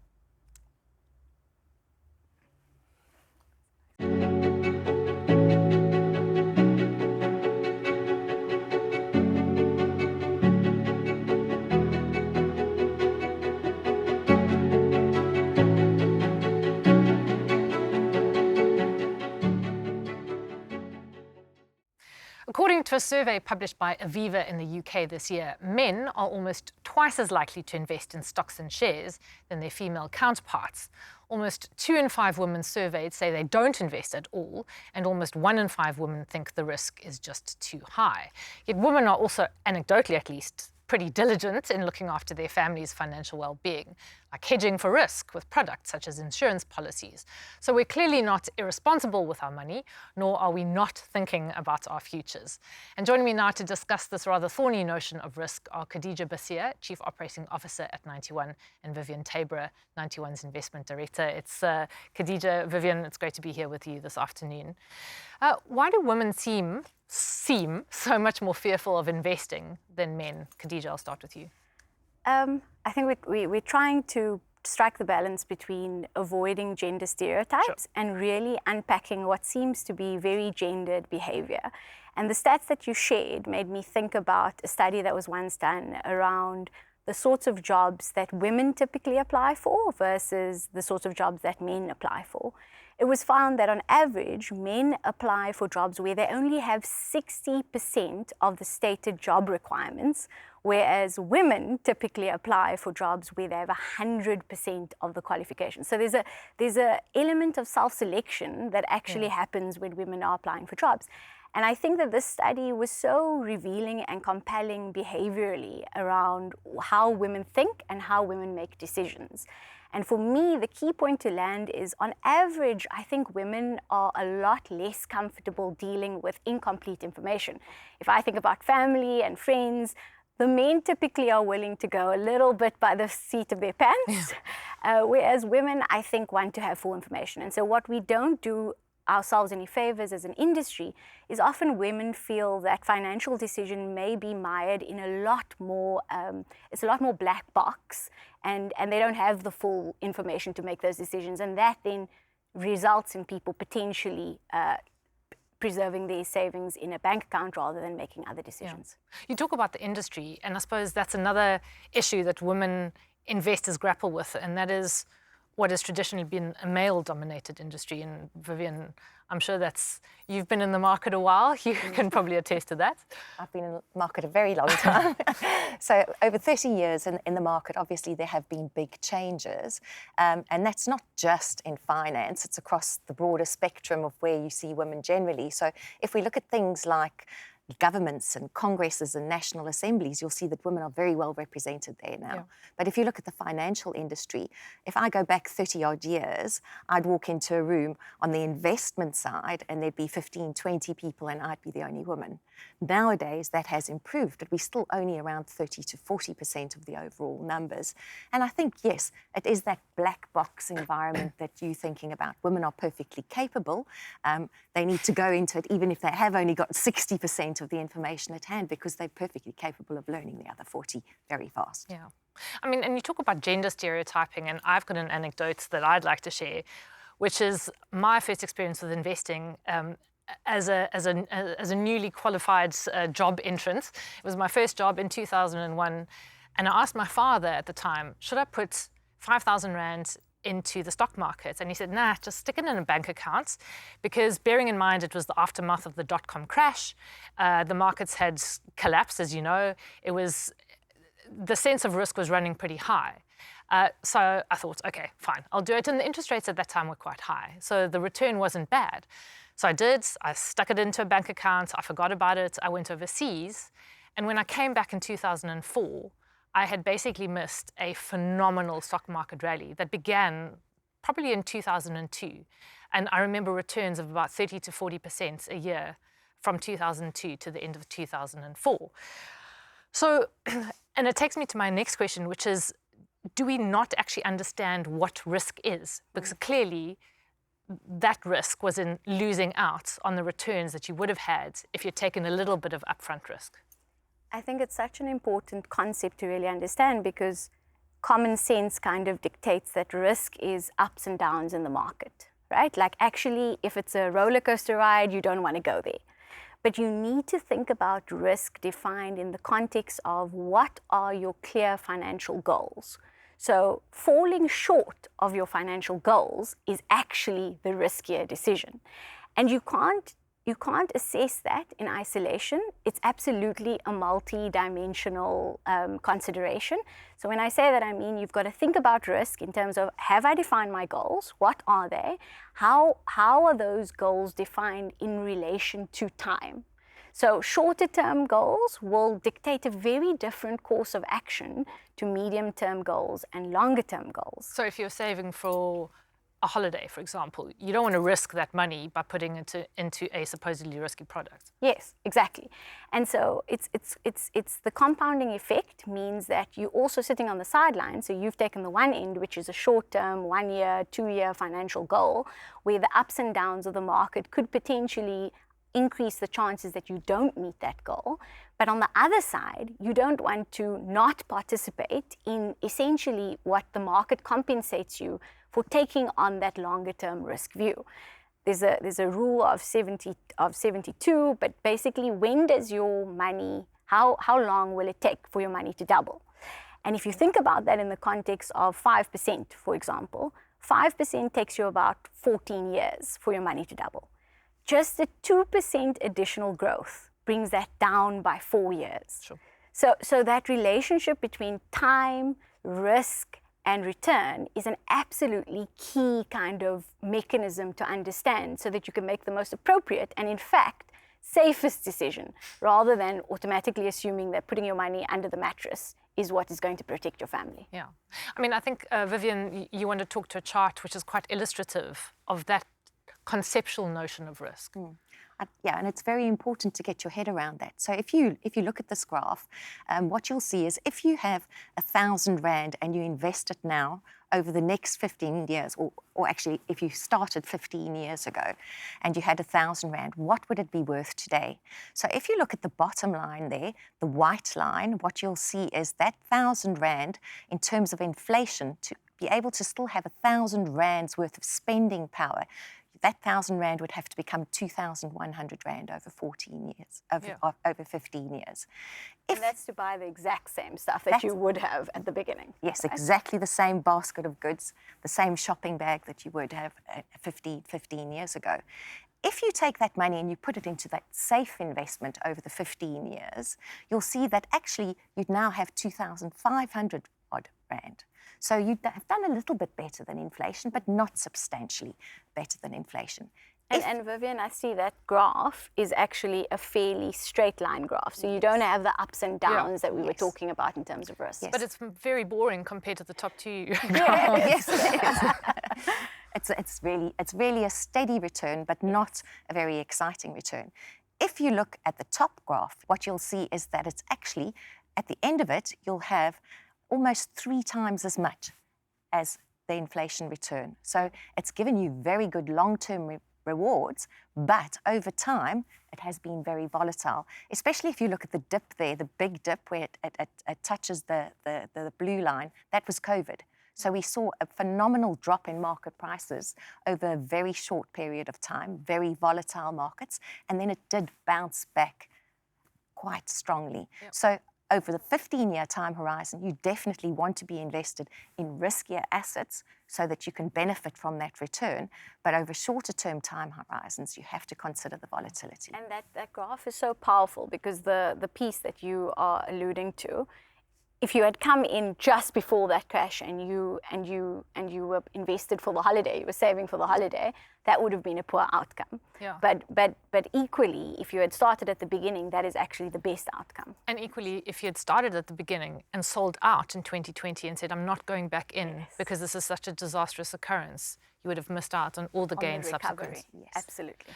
According to a survey published by Aviva in the UK this year, men are almost twice as likely to invest in stocks and shares than their female counterparts. Almost 2 in 5 women surveyed say they don't invest at all, and almost 1 in 5 women think the risk is just too high. Yet women are also, anecdotally at least, pretty diligent in looking after their family's financial well-being, like hedging for risk with products such as insurance policies. So we're clearly not irresponsible with our money, nor are we not thinking about our futures. And joining me now to discuss this rather thorny notion of risk are Khadija Basir, Chief Operating Officer at 91, and Vivian Tabra, 91's Investment Director. It's Khadija, Vivian, it's great to be here with you this afternoon. Why do women seem so much more fearful of investing than men? Khadija, I'll start with you. I think we're trying to strike the balance between avoiding gender stereotypes and really unpacking what seems to be very gendered behavior. And the stats that you shared made me think about a study that was once done around the sorts of jobs that women typically apply for versus the sorts of jobs that men apply for, it was found that on average, men apply for jobs where they only have 60% of the stated job requirements, whereas women typically apply for jobs where they have 100% of the qualifications. So there's a element of self-selection that actually happens when women are applying for jobs. And I think that this study was so revealing and compelling behaviorally around how women think and how women make decisions. And for me, the key point to land is, on average, I think women are a lot less comfortable dealing with incomplete information. If I think about family and friends, the men typically are willing to go a little bit by the seat of their pants, whereas women, I think, want to have full information. And so what we don't do ourselves any favors as an industry is often women feel that financial decision may be mired in a lot more, it's a lot more black box, and they don't have the full information to make those decisions. And that then results in people potentially preserving their savings in a bank account rather than making other decisions. Yeah. You talk about the industry, and I suppose that's another issue that women investors grapple with, and that is what has traditionally been a male-dominated industry. And Vivian, I'm sure you've been in the market a while. You can probably attest to that. I've been in the market a very long time. So over 30 years in the market, obviously there have been big changes. And that's not just in finance, it's across the broader spectrum of where you see women generally. So if we look at things like governments and congresses and national assemblies, you'll see that women are very well represented there now. Yeah. But if you look at the financial industry, if I go back 30 odd years, I'd walk into a room on the investment side and there'd be 15, 20 people and I'd be the only woman. Nowadays, that has improved, but we're still only around 30 to 40% of the overall numbers. And I think, yes, it is that black box environment that you're thinking about. Women are perfectly capable. They need to go into it, even if they have only got 60% of the information at hand, because they're perfectly capable of learning the other 40 very fast. Yeah. I mean, and you talk about gender stereotyping, and I've got an anecdote that I'd like to share, which is my first experience with investing as a newly qualified job entrant. It was my first job in 2001, and I asked my father at the time, should I put 5,000 Rand into the stock market? And he said, nah, just stick it in a bank account, because bearing in mind it was the aftermath of the dot-com crash, the markets had collapsed, as you know. The sense of risk was running pretty high. So I thought, okay, fine, I'll do it. And the interest rates at that time were quite high, so the return wasn't bad. So I stuck it into a bank account, I forgot about it, I went overseas. And when I came back in 2004, I had basically missed a phenomenal stock market rally that began probably in 2002. And I remember returns of about 30 to 40% a year from 2002 to the end of 2004. So, and it takes me to my next question, which is, do we not actually understand what risk is? Because clearly that risk was in losing out on the returns that you would have had if you'd taken a little bit of upfront risk. I think it's such an important concept to really understand, because common sense kind of dictates that risk is ups and downs in the market, right? Like, actually, if it's a roller coaster ride, you don't want to go there. But you need to think about risk defined in the context of what are your clear financial goals. So falling short of your financial goals is actually the riskier decision. And you can't assess that in isolation. It's absolutely a multi-dimensional consideration. So when I say that, I mean you've got to think about risk in terms of, have I defined my goals? What are they? How are those goals defined in relation to time? So shorter-term goals will dictate a very different course of action to medium-term goals and longer-term goals. So if you're saving for a holiday, for example, you don't want to risk that money by putting it into a supposedly risky product. Yes, exactly. And so it's the compounding effect means that you're also sitting on the sidelines. So you've taken the one end, which is a short-term, 1 year, 2 year financial goal, where the ups and downs of the market could potentially increase the chances that you don't meet that goal. But on the other side, you don't want to not participate in essentially what the market compensates you for taking on that longer term risk view. There's a rule of 72, but basically, when does your money, how long will it take for your money to double? And if you think about that in the context of 5%, for example, 5% takes you about 14 years for your money to double. Just a 2% additional growth brings that down by 4 years. Sure. So that relationship between time, risk, and return is an absolutely key kind of mechanism to understand so that you can make the most appropriate and, in fact, safest decision, rather than automatically assuming that putting your money under the mattress is what is going to protect your family. Yeah. I mean, I think, Vivian, you want to talk to a chart which is quite illustrative of that conceptual notion of risk. Yeah, and it's very important to get your head around that. So if you look at this graph, what you'll see is if you have 1,000 Rand and you invest it now over the next 15 years, or actually if you started 15 years ago and you had 1,000 Rand, what would it be worth today? So if you look at the bottom line there, the white line, what you'll see is that 1,000 Rand in terms of inflation, to be able to still have 1,000 Rands worth of spending power, that 1,000 Rand would have to become 2,100 Rand over 14 years, over 15 years. And that's to buy the exact same stuff that you would have at the beginning. Yes, right? exactly the same basket of goods, the same shopping bag that you would have 15 years ago. If you take that money and you put it into that safe investment over the 15 years, you'll see that actually you'd now have 2,500 odd Rand. So you'd have done a little bit better than inflation, but not substantially better than inflation. And Vivian, I see that graph is actually a fairly straight line graph. So you don't have the ups and downs that we were talking about in terms of risk. Yes. But it's very boring compared to the top two. Yes, it is. It's really a steady return, but not a very exciting return. If you look at the top graph, what you'll see is that it's actually, at the end of it, you'll have almost 3 times as much as the inflation return. So it's given you very good long-term rewards, but over time, it has been very volatile, especially if you look at the dip there, the big dip where it touches the blue line. That was COVID. So we saw a phenomenal drop in market prices over a very short period of time, very volatile markets, and then it did bounce back quite strongly. Yep. So over the 15-year time horizon, you definitely want to be invested in riskier assets so that you can benefit from that return. But over shorter-term time horizons, you have to consider the volatility. And that graph is so powerful because the piece that you are alluding to, if you had come in just before that crash and you were invested for the holiday, you were saving for the holiday, that would have been a poor outcome. Yeah. But equally, if you had started at the beginning, that is actually the best outcome. And equally, if you had started at the beginning and sold out in 2020 and said, I'm not going back in because this is such a disastrous occurrence, you would have missed out on all the gains subsequently. Yes. Absolutely.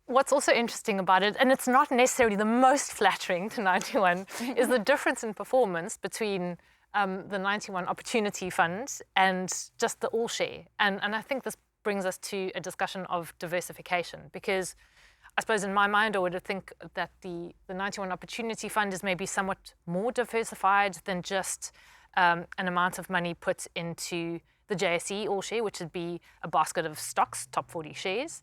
What's also interesting about it, and it's not necessarily the most flattering to 91, is the difference in performance between the 91 Opportunity Fund and just the all share. And I think this brings us to a discussion of diversification, because I suppose in my mind I would think that the 91 Opportunity Fund is maybe somewhat more diversified than just an amount of money put into the JSE all share, which would be a basket of stocks, top 40 shares.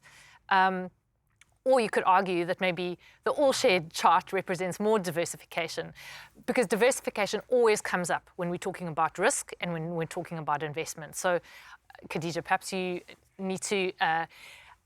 Or you could argue that maybe the all-share chart represents more diversification, because diversification always comes up when we're talking about risk and when we're talking about investment. So, Khadija, perhaps you need to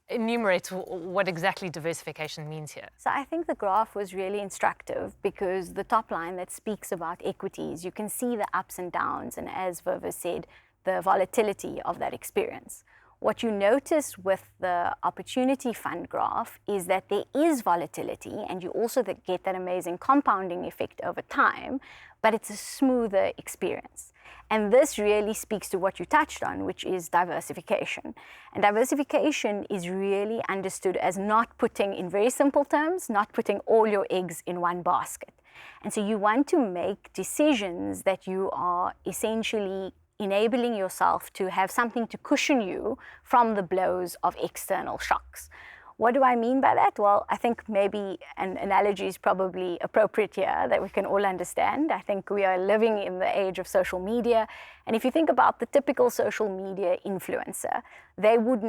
enumerate what exactly diversification means here. So I think the graph was really instructive because the top line that speaks about equities, you can see the ups and downs, and as Viva said, the volatility of that experience. What you notice with the Opportunity Fund graph is that there is volatility, and you also get that amazing compounding effect over time, but it's a smoother experience. And this really speaks to what you touched on, which is diversification. And diversification is really understood as not putting, in very simple terms, not putting all your eggs in one basket. And so you want to make decisions that you are essentially enabling yourself to have something to cushion you from the blows of external shocks. What do I mean by that? Well, I think maybe an analogy is probably appropriate here that we can all understand. I think we are living in the age of social media. And if you think about the typical social media influencer, they would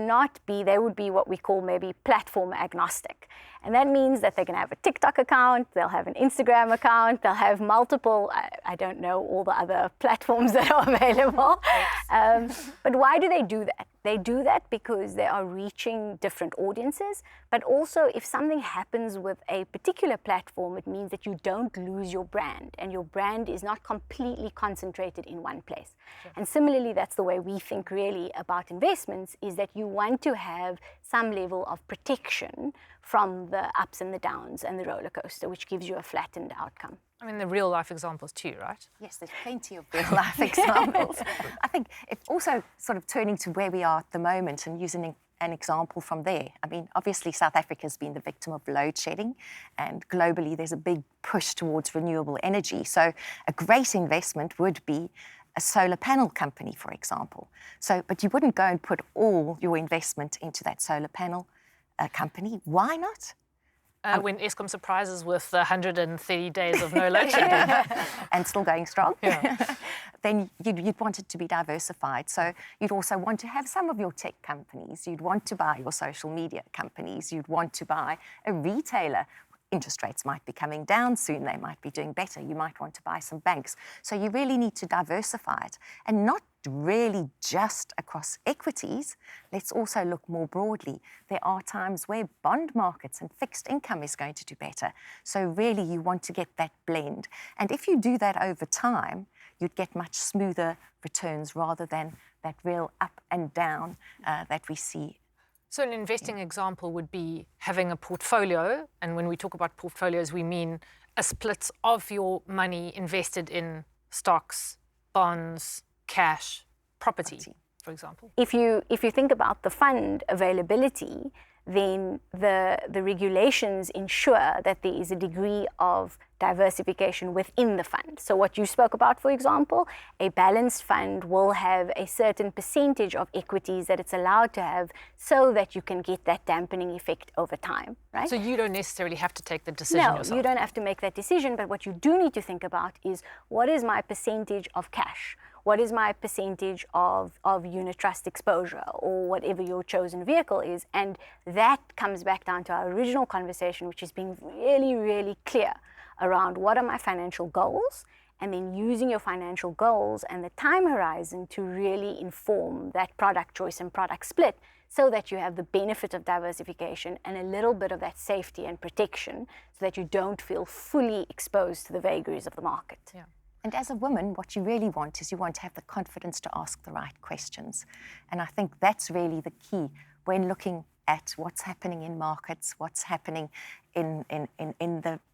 be what we call maybe platform agnostic. And that means that they're going to have a TikTok account, they'll have an Instagram account, they'll have multiple, I don't know all the other platforms that are available. But why do they do that? They do that because they are reaching different audiences, but also if something happens with a particular platform, it means that you don't lose your brand, and your brand is not completely concentrated in one place. Sure. And similarly, that's the way we think really about investments, is that you want to have some level of protection from the ups and the downs and the roller coaster, which gives you a flattened outcome. I mean, the real life examples too, right? Yes, there's plenty of real life examples. I think if also sort of turning to where we are at the moment and using an example from there. I mean, obviously South Africa's been the victim of load shedding, and globally there's a big push towards renewable energy. So a great investment would be a solar panel company, for example. But you wouldn't go and put all your investment into that solar panel company. Why not? When Eskom surprises with 130 days of no load shedding. And still going strong, yeah. Then you'd want it to be diversified. So you'd also want to have some of your tech companies. You'd want to buy your social media companies. You'd want to buy a retailer. Interest rates might be coming down soon. They might be doing better. You might want to buy some banks. So you really need to diversify it, and not really just across equities. Let's also look more broadly. There are times where bond markets and fixed income is going to do better. So really you want to get that blend. And if you do that over time, you'd get much smoother returns rather than that real up and down that we see. So an investing example would be having a portfolio, and when we talk about portfolios, we mean a split of your money invested in stocks, bonds, cash, property, for example. If you think about the fund availability, then the regulations ensure that there is a degree of diversification within the fund. So what you spoke about, for example, a balanced fund will have a certain percentage of equities that it's allowed to have so that you can get that dampening effect over time, right? So you don't necessarily have to take the decision yourself. No, you don't have to make that decision, but what you do need to think about is, what is my percentage of cash? What is my percentage of unit trust exposure, or whatever your chosen vehicle is? And that comes back down to our original conversation, which is being really, really clear around what are my financial goals, and then using your financial goals and the time horizon to really inform that product choice and product split, so that you have the benefit of diversification and a little bit of that safety and protection, so that you don't feel fully exposed to the vagaries of the market. Yeah. And as a woman, what you really want is you want to have the confidence to ask the right questions. And I think that's really the key when looking at what's happening in markets, what's happening in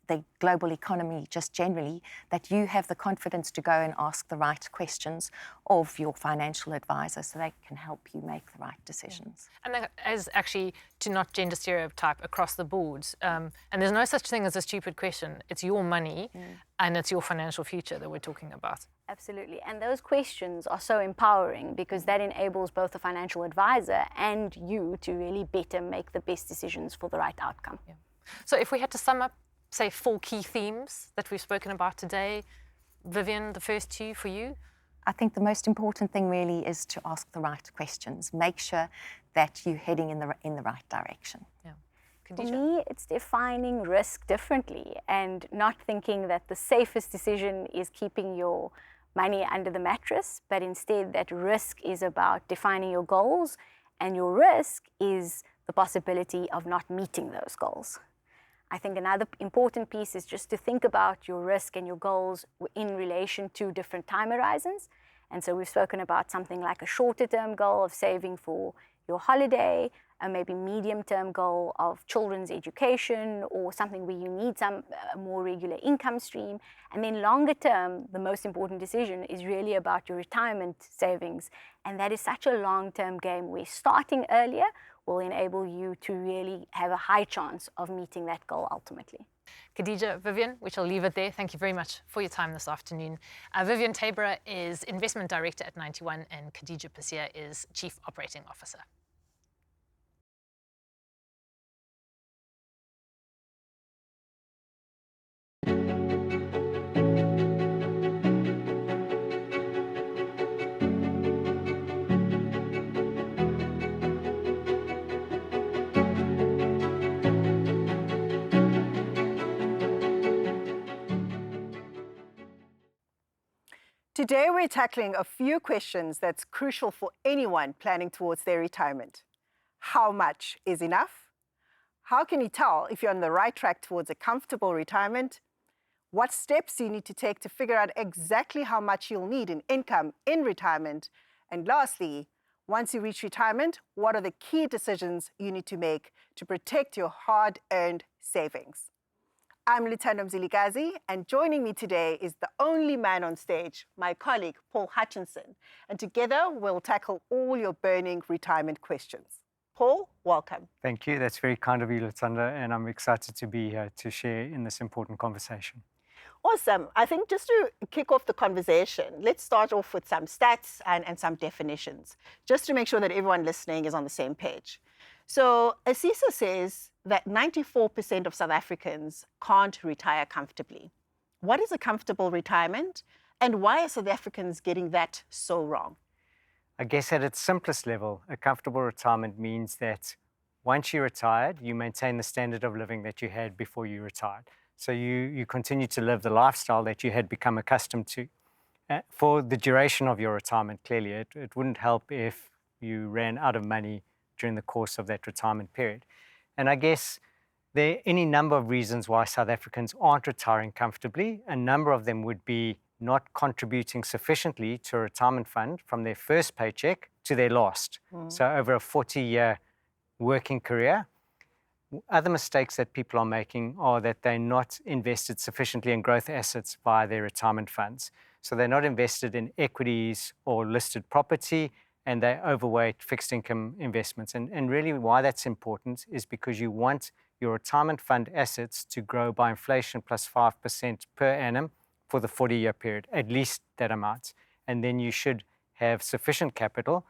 the global economy just generally, that you have the confidence to go and ask the right questions of your financial advisor so they can help you make the right decisions. And that is actually to not gender stereotype across the board. And there's no such thing as a stupid question. It's your money and it's your financial future that we're talking about. Absolutely. And those questions are so empowering, because that enables both the financial advisor and you to really better make the best decisions for the right outcome. Yeah. So if we had to sum up, say, 4 key themes that we've spoken about today, Vivian, the first 2 for you? I think the most important thing really is to ask the right questions. Make sure that you're heading in the right direction. Yeah. For me, it's defining risk differently and not thinking that the safest decision is keeping your money under the mattress, but instead that risk is about defining your goals, and your risk is the possibility of not meeting those goals. I think another important piece is just to think about your risk and your goals in relation to different time horizons. And so we've spoken about something like a shorter term goal of saving for your holiday, a maybe medium term goal of children's education, or something where you need a more regular income stream. And then longer term, the most important decision is really about your retirement savings. And that is such a long term game where starting earlier will enable you to really have a high chance of meeting that goal ultimately. Khadija, Vivian, we shall leave it there. Thank you very much for your time this afternoon. Vivian Tabor is Investment Director at 91, and Khadija Pasir is Chief Operating Officer. Today we're tackling a few questions that's crucial for anyone planning towards their retirement. How much is enough? How can you tell if you're on the right track towards a comfortable retirement? What steps you need to take to figure out exactly how much you'll need in income in retirement? And lastly, once you reach retirement, what are the key decisions you need to make to protect your hard-earned savings? I'm Lutando Mzilikazi, and joining me today is the only man on stage, my colleague, Paul Hutchinson. And together, we'll tackle all your burning retirement questions. Paul, welcome. Thank you. That's very kind of you, Lutando, and I'm excited to be here to share in this important conversation. Awesome. I think just to kick off the conversation, let's start off with some stats and some definitions, just to make sure that everyone listening is on the same page. So ASISA says that 94% of South Africans can't retire comfortably. What is a comfortable retirement, and why are South Africans getting that so wrong? I guess at its simplest level, a comfortable retirement means that once you're retired, you maintain the standard of living that you had before you retired. So you continue to live the lifestyle that you had become accustomed to. For the duration of your retirement, clearly, it wouldn't help if you ran out of money during the course of that retirement period. And I guess there are any number of reasons why South Africans aren't retiring comfortably. A number of them would be not contributing sufficiently to a retirement fund from their first paycheck to their last. So over a 40-year working career. Other mistakes that people are making are that they're not invested sufficiently in growth assets via their retirement funds. So they're not invested in equities or listed property, and they overweight fixed income investments. And really why that's important is because you want your retirement fund assets to grow by inflation plus 5% per annum for the 40-year period, at least that amount. And then you should have sufficient capital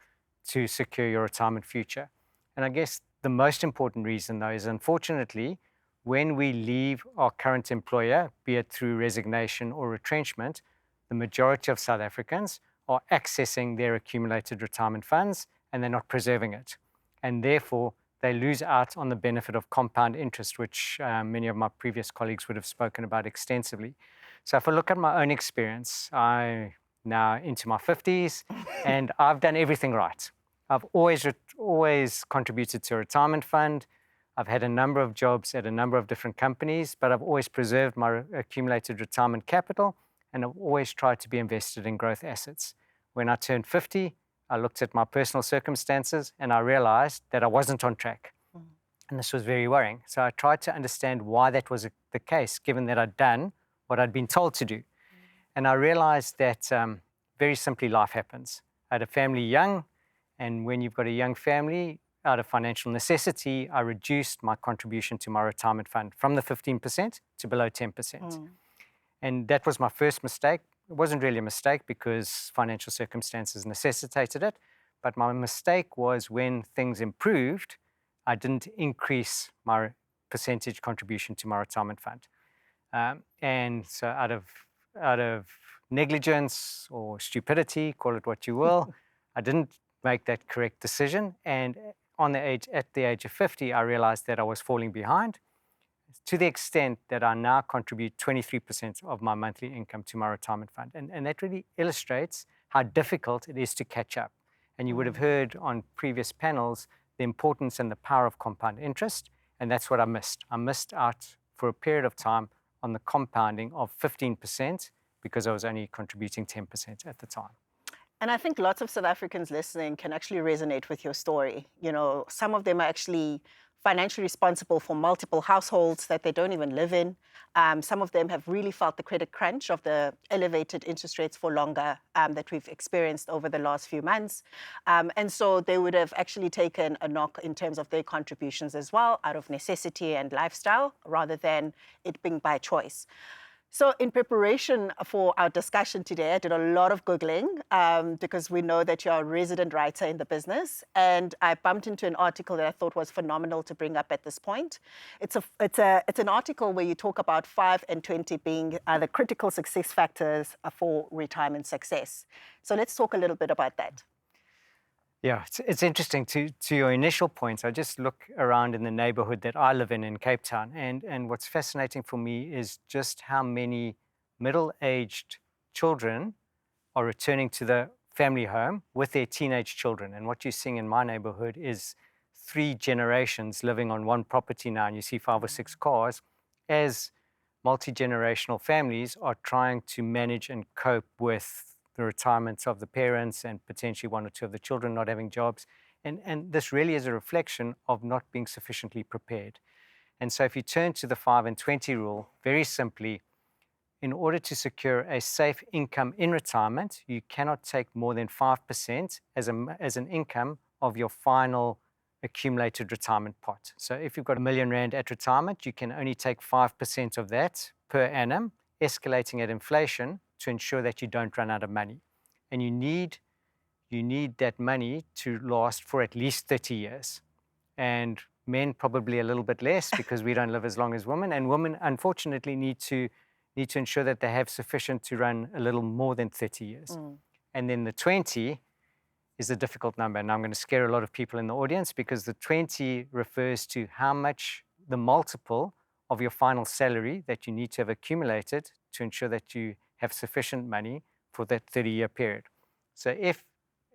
to secure your retirement future. And I guess the most important reason, though, is unfortunately, when we leave our current employer, be it through resignation or retrenchment, the majority of South Africans are accessing their accumulated retirement funds and they're not preserving it. And therefore, they lose out on the benefit of compound interest, which many of my previous colleagues would have spoken about extensively. So if I look at my own experience, I'm now into my 50s and I've done everything right. I've always contributed to a retirement fund. I've had a number of jobs at a number of different companies, but I've always preserved my accumulated retirement capital, and I've always tried to be invested in growth assets. When I turned 50, I looked at my personal circumstances and I realized that I wasn't on track. And this was very worrying. So I tried to understand why that was the case, given that I'd done what I'd been told to do. And I realized that very simply life happens. I had a family young, and when you've got a young family, out of financial necessity, I reduced my contribution to my retirement fund from the 15% to below 10%. And that was my first mistake. It wasn't really a mistake because financial circumstances necessitated it. But my mistake was when things improved, I didn't increase my percentage contribution to my retirement fund. And so out of negligence or stupidity, call it what you will, I didn't make that correct decision. And at the age of 50, I realized that I was falling behind to the extent that I now contribute 23% of my monthly income to my retirement fund. And that really illustrates how difficult it is to catch up. And you would have heard on previous panels the importance and the power of compound interest. And that's what I missed. I missed out for a period of time on the compounding of 15% because I was only contributing 10% at the time. And I think lots of South Africans listening can actually resonate with your story. You know, some of them are actually financially responsible for multiple households that they don't even live in. Some of them have really felt the credit crunch of the elevated interest rates for longer that we've experienced over the last few months. And so they would have actually taken a knock in terms of their contributions as well, out of necessity and lifestyle, rather than it being by choice. So in preparation for our discussion today, I did a lot of Googling because we know that you're a resident writer in the business. And I bumped into an article that I thought was phenomenal to bring up at this point. It's an article where you talk about 5 and 20 being the critical success factors for retirement success. So let's talk a little bit about that. Yeah, it's interesting. To your initial points, I just look around in the neighborhood that I live in Cape Town. And what's fascinating for me is just how many middle-aged children are returning to the family home with their teenage children. And what you're seeing in my neighborhood is 3 generations living on one property now, and you see 5 or 6 cars, as multi-generational families are trying to manage and cope with the retirements of the parents and potentially 1 or 2 of the children not having jobs. And this really is a reflection of not being sufficiently prepared. And so if you turn to the 5 and 20 rule, very simply, in order to secure a safe income in retirement, you cannot take more than 5% as an income of your final accumulated retirement pot. So if you've got R1 million at retirement, you can only take 5% of that per annum, escalating at inflation to ensure that you don't run out of money. And you need that money to last for at least 30 years. And men probably a little bit less because we don't live as long as women. And women, unfortunately, need to ensure that they have sufficient to run a little more than 30 years. And then the 20 is a difficult number. And I'm going to scare a lot of people in the audience because the 20 refers to how much the multiple of your final salary that you need to have accumulated to ensure that you have sufficient money for that 30-year period. So if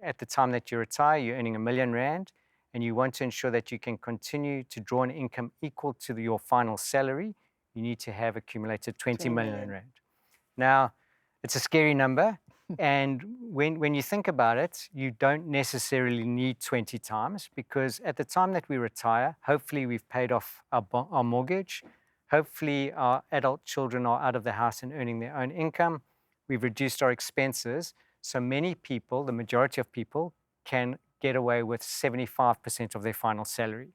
at the time that you retire, you're earning R1 million and you want to ensure that you can continue to draw an income equal to your final salary, you need to have accumulated 20 million rand. Now, it's a scary number. And when you think about it, you don't necessarily need 20 times because at the time that we retire, hopefully we've paid off our mortgage. Hopefully our adult children are out of the house and earning their own income. We've reduced our expenses. So many people, the majority of people, can get away with 75% of their final salary.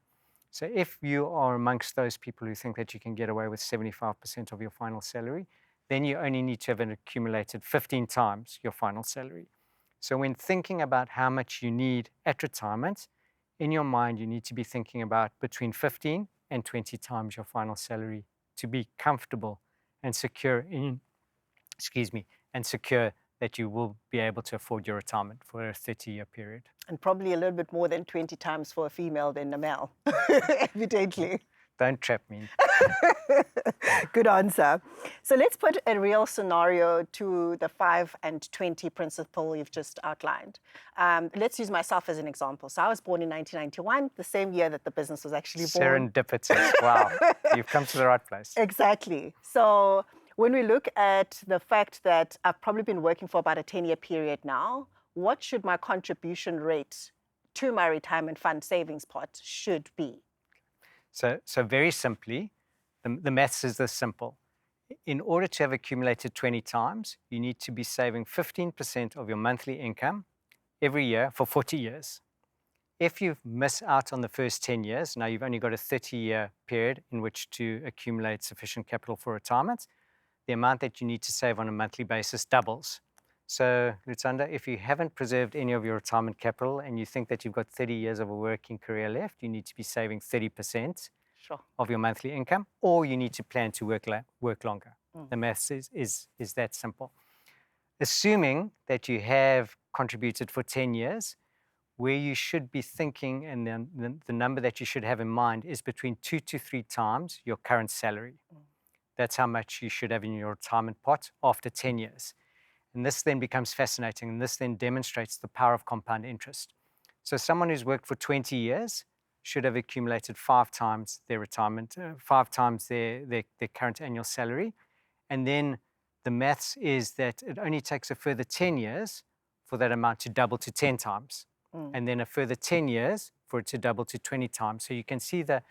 So if you are amongst those people who think that you can get away with 75% of your final salary, then you only need to have accumulated 15 times your final salary. So when thinking about how much you need at retirement, in your mind, you need to be thinking about between 15 and 20 times your final salary to be comfortable and secure that you will be able to afford your retirement for a 30-year period. And probably a little bit more than 20 times for a female than a male, evidently. Don't trap me. Good answer. So let's put a real scenario to the 5 and 20 principle you've just outlined. Let's use myself as an example. So I was born in 1991, the same year that the business was actually born. Serendipitous. Wow. You've come to the right place. Exactly. So when we look at the fact that I've probably been working for about a 10-year period now, what should my contribution rate to my retirement fund savings pot should be? So very simply, the maths is this simple. In order to have accumulated 20 times, you need to be saving 15% of your monthly income every year for 40 years. If you miss out on the first 10 years, now you've only got a 30-year period in which to accumulate sufficient capital for retirement, the amount that you need to save on a monthly basis doubles. So, Lutsanda, if you haven't preserved any of your retirement capital and you think that you've got 30 years of a working career left, you need to be saving 30% of your monthly income, or you need to plan to work longer. The maths is that simple. Assuming that you have contributed for 10 years, where you should be thinking, and then the number that you should have in mind is between 2 to 3 times your current salary. That's how much you should have in your retirement pot after 10 years. And this then becomes fascinating, and this then demonstrates the power of compound interest. So someone who's worked for 20 years should have accumulated 5 times their retirement, 5 times their current annual salary. And then the maths is that it only takes a further 10 years for that amount to double to 10 times. And then a further 10 years for it to double to 20 times. So you can see the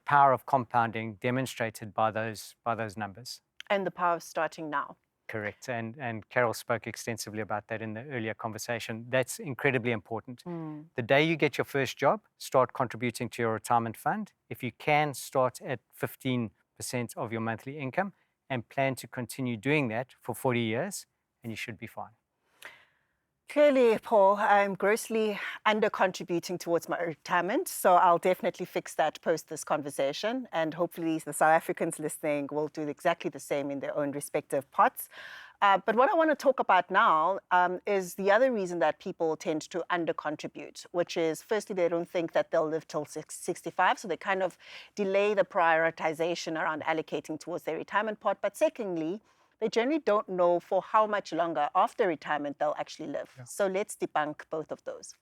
power of compounding demonstrated by those numbers. And the power of starting now. Correct. And Carol spoke extensively about that in the earlier conversation. That's incredibly important. The day you get your first job, start contributing to your retirement fund. If you can, start at 15% of your monthly income and plan to continue doing that for 40 years, and you should be fine. Clearly, Paul, I'm grossly under-contributing towards my retirement, so I'll definitely fix that post this conversation, and hopefully the South Africans listening will do exactly the same in their own respective pots. But what I want to talk about now is the other reason that people tend to under-contribute, which is, firstly, they don't think that they'll live till 65, so they kind of delay the prioritization around allocating towards their retirement pot. But secondly, they generally don't know for how much longer after retirement they'll actually live. Yeah. So let's debunk both of those.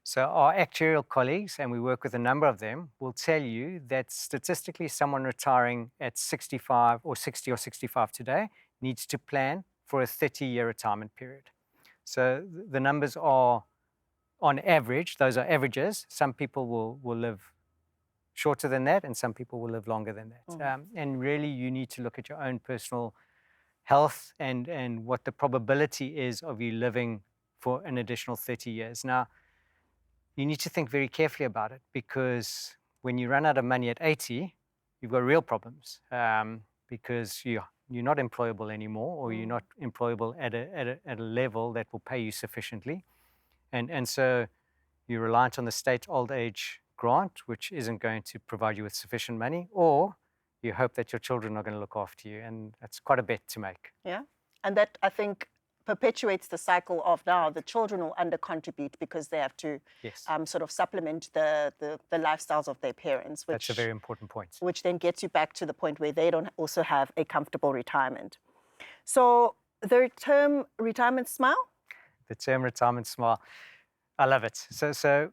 So our actuarial colleagues, and we work with a number of them, will tell you that statistically someone retiring at 65 or 60 or 65 today needs to plan for a 30-year retirement period. So the numbers are, on average, those are averages. Some people will live shorter than that, and some people will live longer than that. And really, you need to look at your own personal health and what the probability is of you living for an additional 30 years. Now, you need to think very carefully about it, because when you run out of money at 80, you've got real problems, because you're not employable anymore, or you're not employable at a level that will pay you sufficiently. And so you're reliant on the state old age grant, which isn't going to provide you with sufficient money, or you hope that your children are going to look after you. And that's quite a bet to make. Yeah. And that, I think, perpetuates the cycle of now the children will under contribute because they have to Yes. sort of supplement the lifestyles of their parents. Which, That's a very important point. Which then gets you back to the point where they don't also have a comfortable retirement. So the term retirement smile? The term retirement smile, I love it. So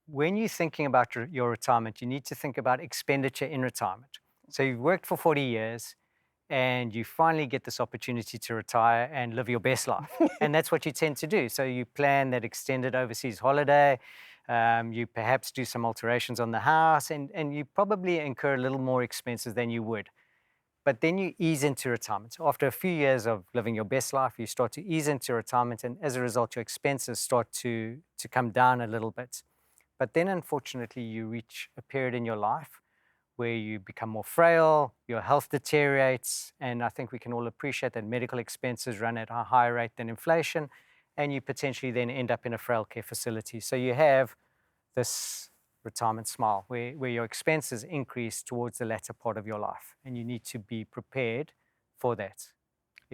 when you're thinking about your retirement, you need to think about expenditure in retirement. So you've worked for 40 years and you finally get this opportunity to retire and live your best life. And that's what you tend to do. So you plan that extended overseas holiday, you perhaps do some alterations on the house, and you probably incur a little more expenses than you would. But then you ease into retirement. So after a few years of living your best life, you start to ease into retirement, and as a result, your expenses start to come down a little bit. But then, unfortunately, you reach a period in your life where you become more frail, your health deteriorates, and I think we can all appreciate that medical expenses run at a higher rate than inflation, and you potentially then end up in a frail care facility. So you have this retirement smile where your expenses increase towards the latter part of your life, and you need to be prepared for that.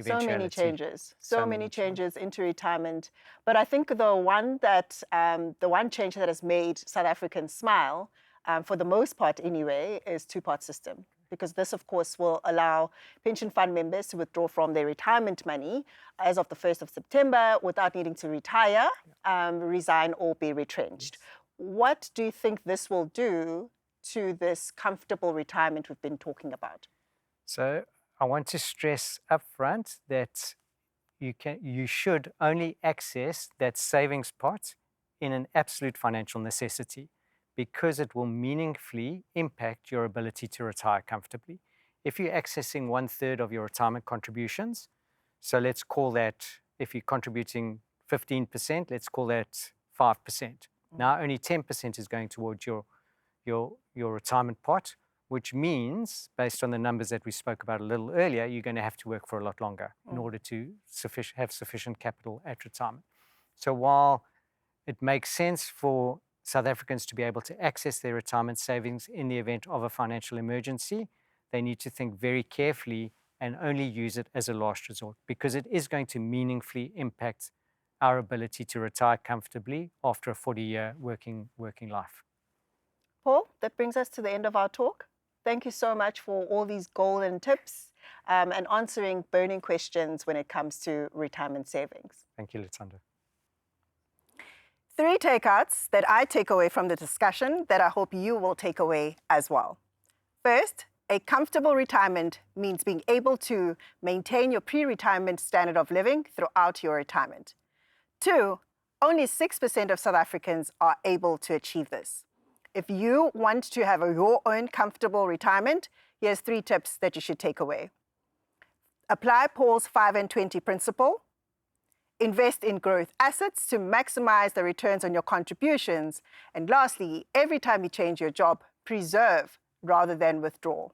So many changes, so many changes into retirement. But I think the one change that has made South Africans smile, for the most part anyway, is two-part system. Because this, of course, will allow pension fund members to withdraw from their retirement money as of the 1st of September without needing to retire, resign, or be retrenched. Yes. What do you think this will do to this comfortable retirement we've been talking about? So I want to stress upfront that you should only access that savings pot in an absolute financial necessity, because it will meaningfully impact your ability to retire comfortably. If you're accessing 1/3 of your retirement contributions, so let's call that, if you're contributing 15%, let's call that 5%. Now only 10% is going towards your retirement pot, which means, based on the numbers that we spoke about a little earlier, you're going to have to work for a lot longer in order to have sufficient capital at retirement. So while it makes sense for South Africans to be able to access their retirement savings in the event of a financial emergency, they need to think very carefully and only use it as a last resort, because it is going to meaningfully impact our ability to retire comfortably after a 40-year working life. Paul, that brings us to the end of our talk. Thank you so much for all these golden tips and answering burning questions when it comes to retirement savings. Thank you, Lutando. 3 takeouts that I take away from the discussion that I hope you will take away as well. First, a comfortable retirement means being able to maintain your pre-retirement standard of living throughout your retirement. 2, only 6% of South Africans are able to achieve this. If you want to have your own comfortable retirement, here's 3 tips that you should take away. Apply Paul's 5 and 20 principle. Invest in growth assets to maximize the returns on your contributions. And lastly, every time you change your job, preserve rather than withdraw.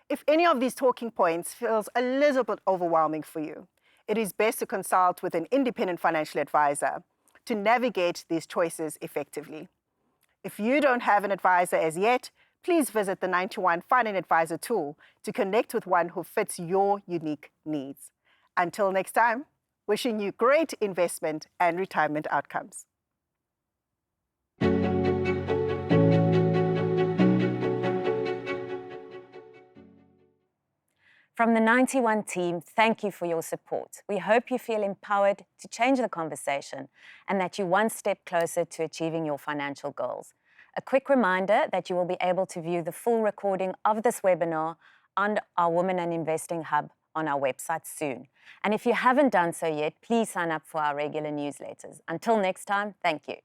If any of these talking points feels a little bit overwhelming for you, it is best to consult with an independent financial advisor to navigate these choices effectively. If you don't have an advisor as yet, please visit the 91 Find an Advisor tool to connect with one who fits your unique needs. Until next time, wishing you great investment and retirement outcomes. From the 91 team, thank you for your support. We hope you feel empowered to change the conversation and that you're one step closer to achieving your financial goals. A quick reminder that you will be able to view the full recording of this webinar on our Women and Investing Hub on our website soon. And if you haven't done so yet, please sign up for our regular newsletters. Until next time, thank you.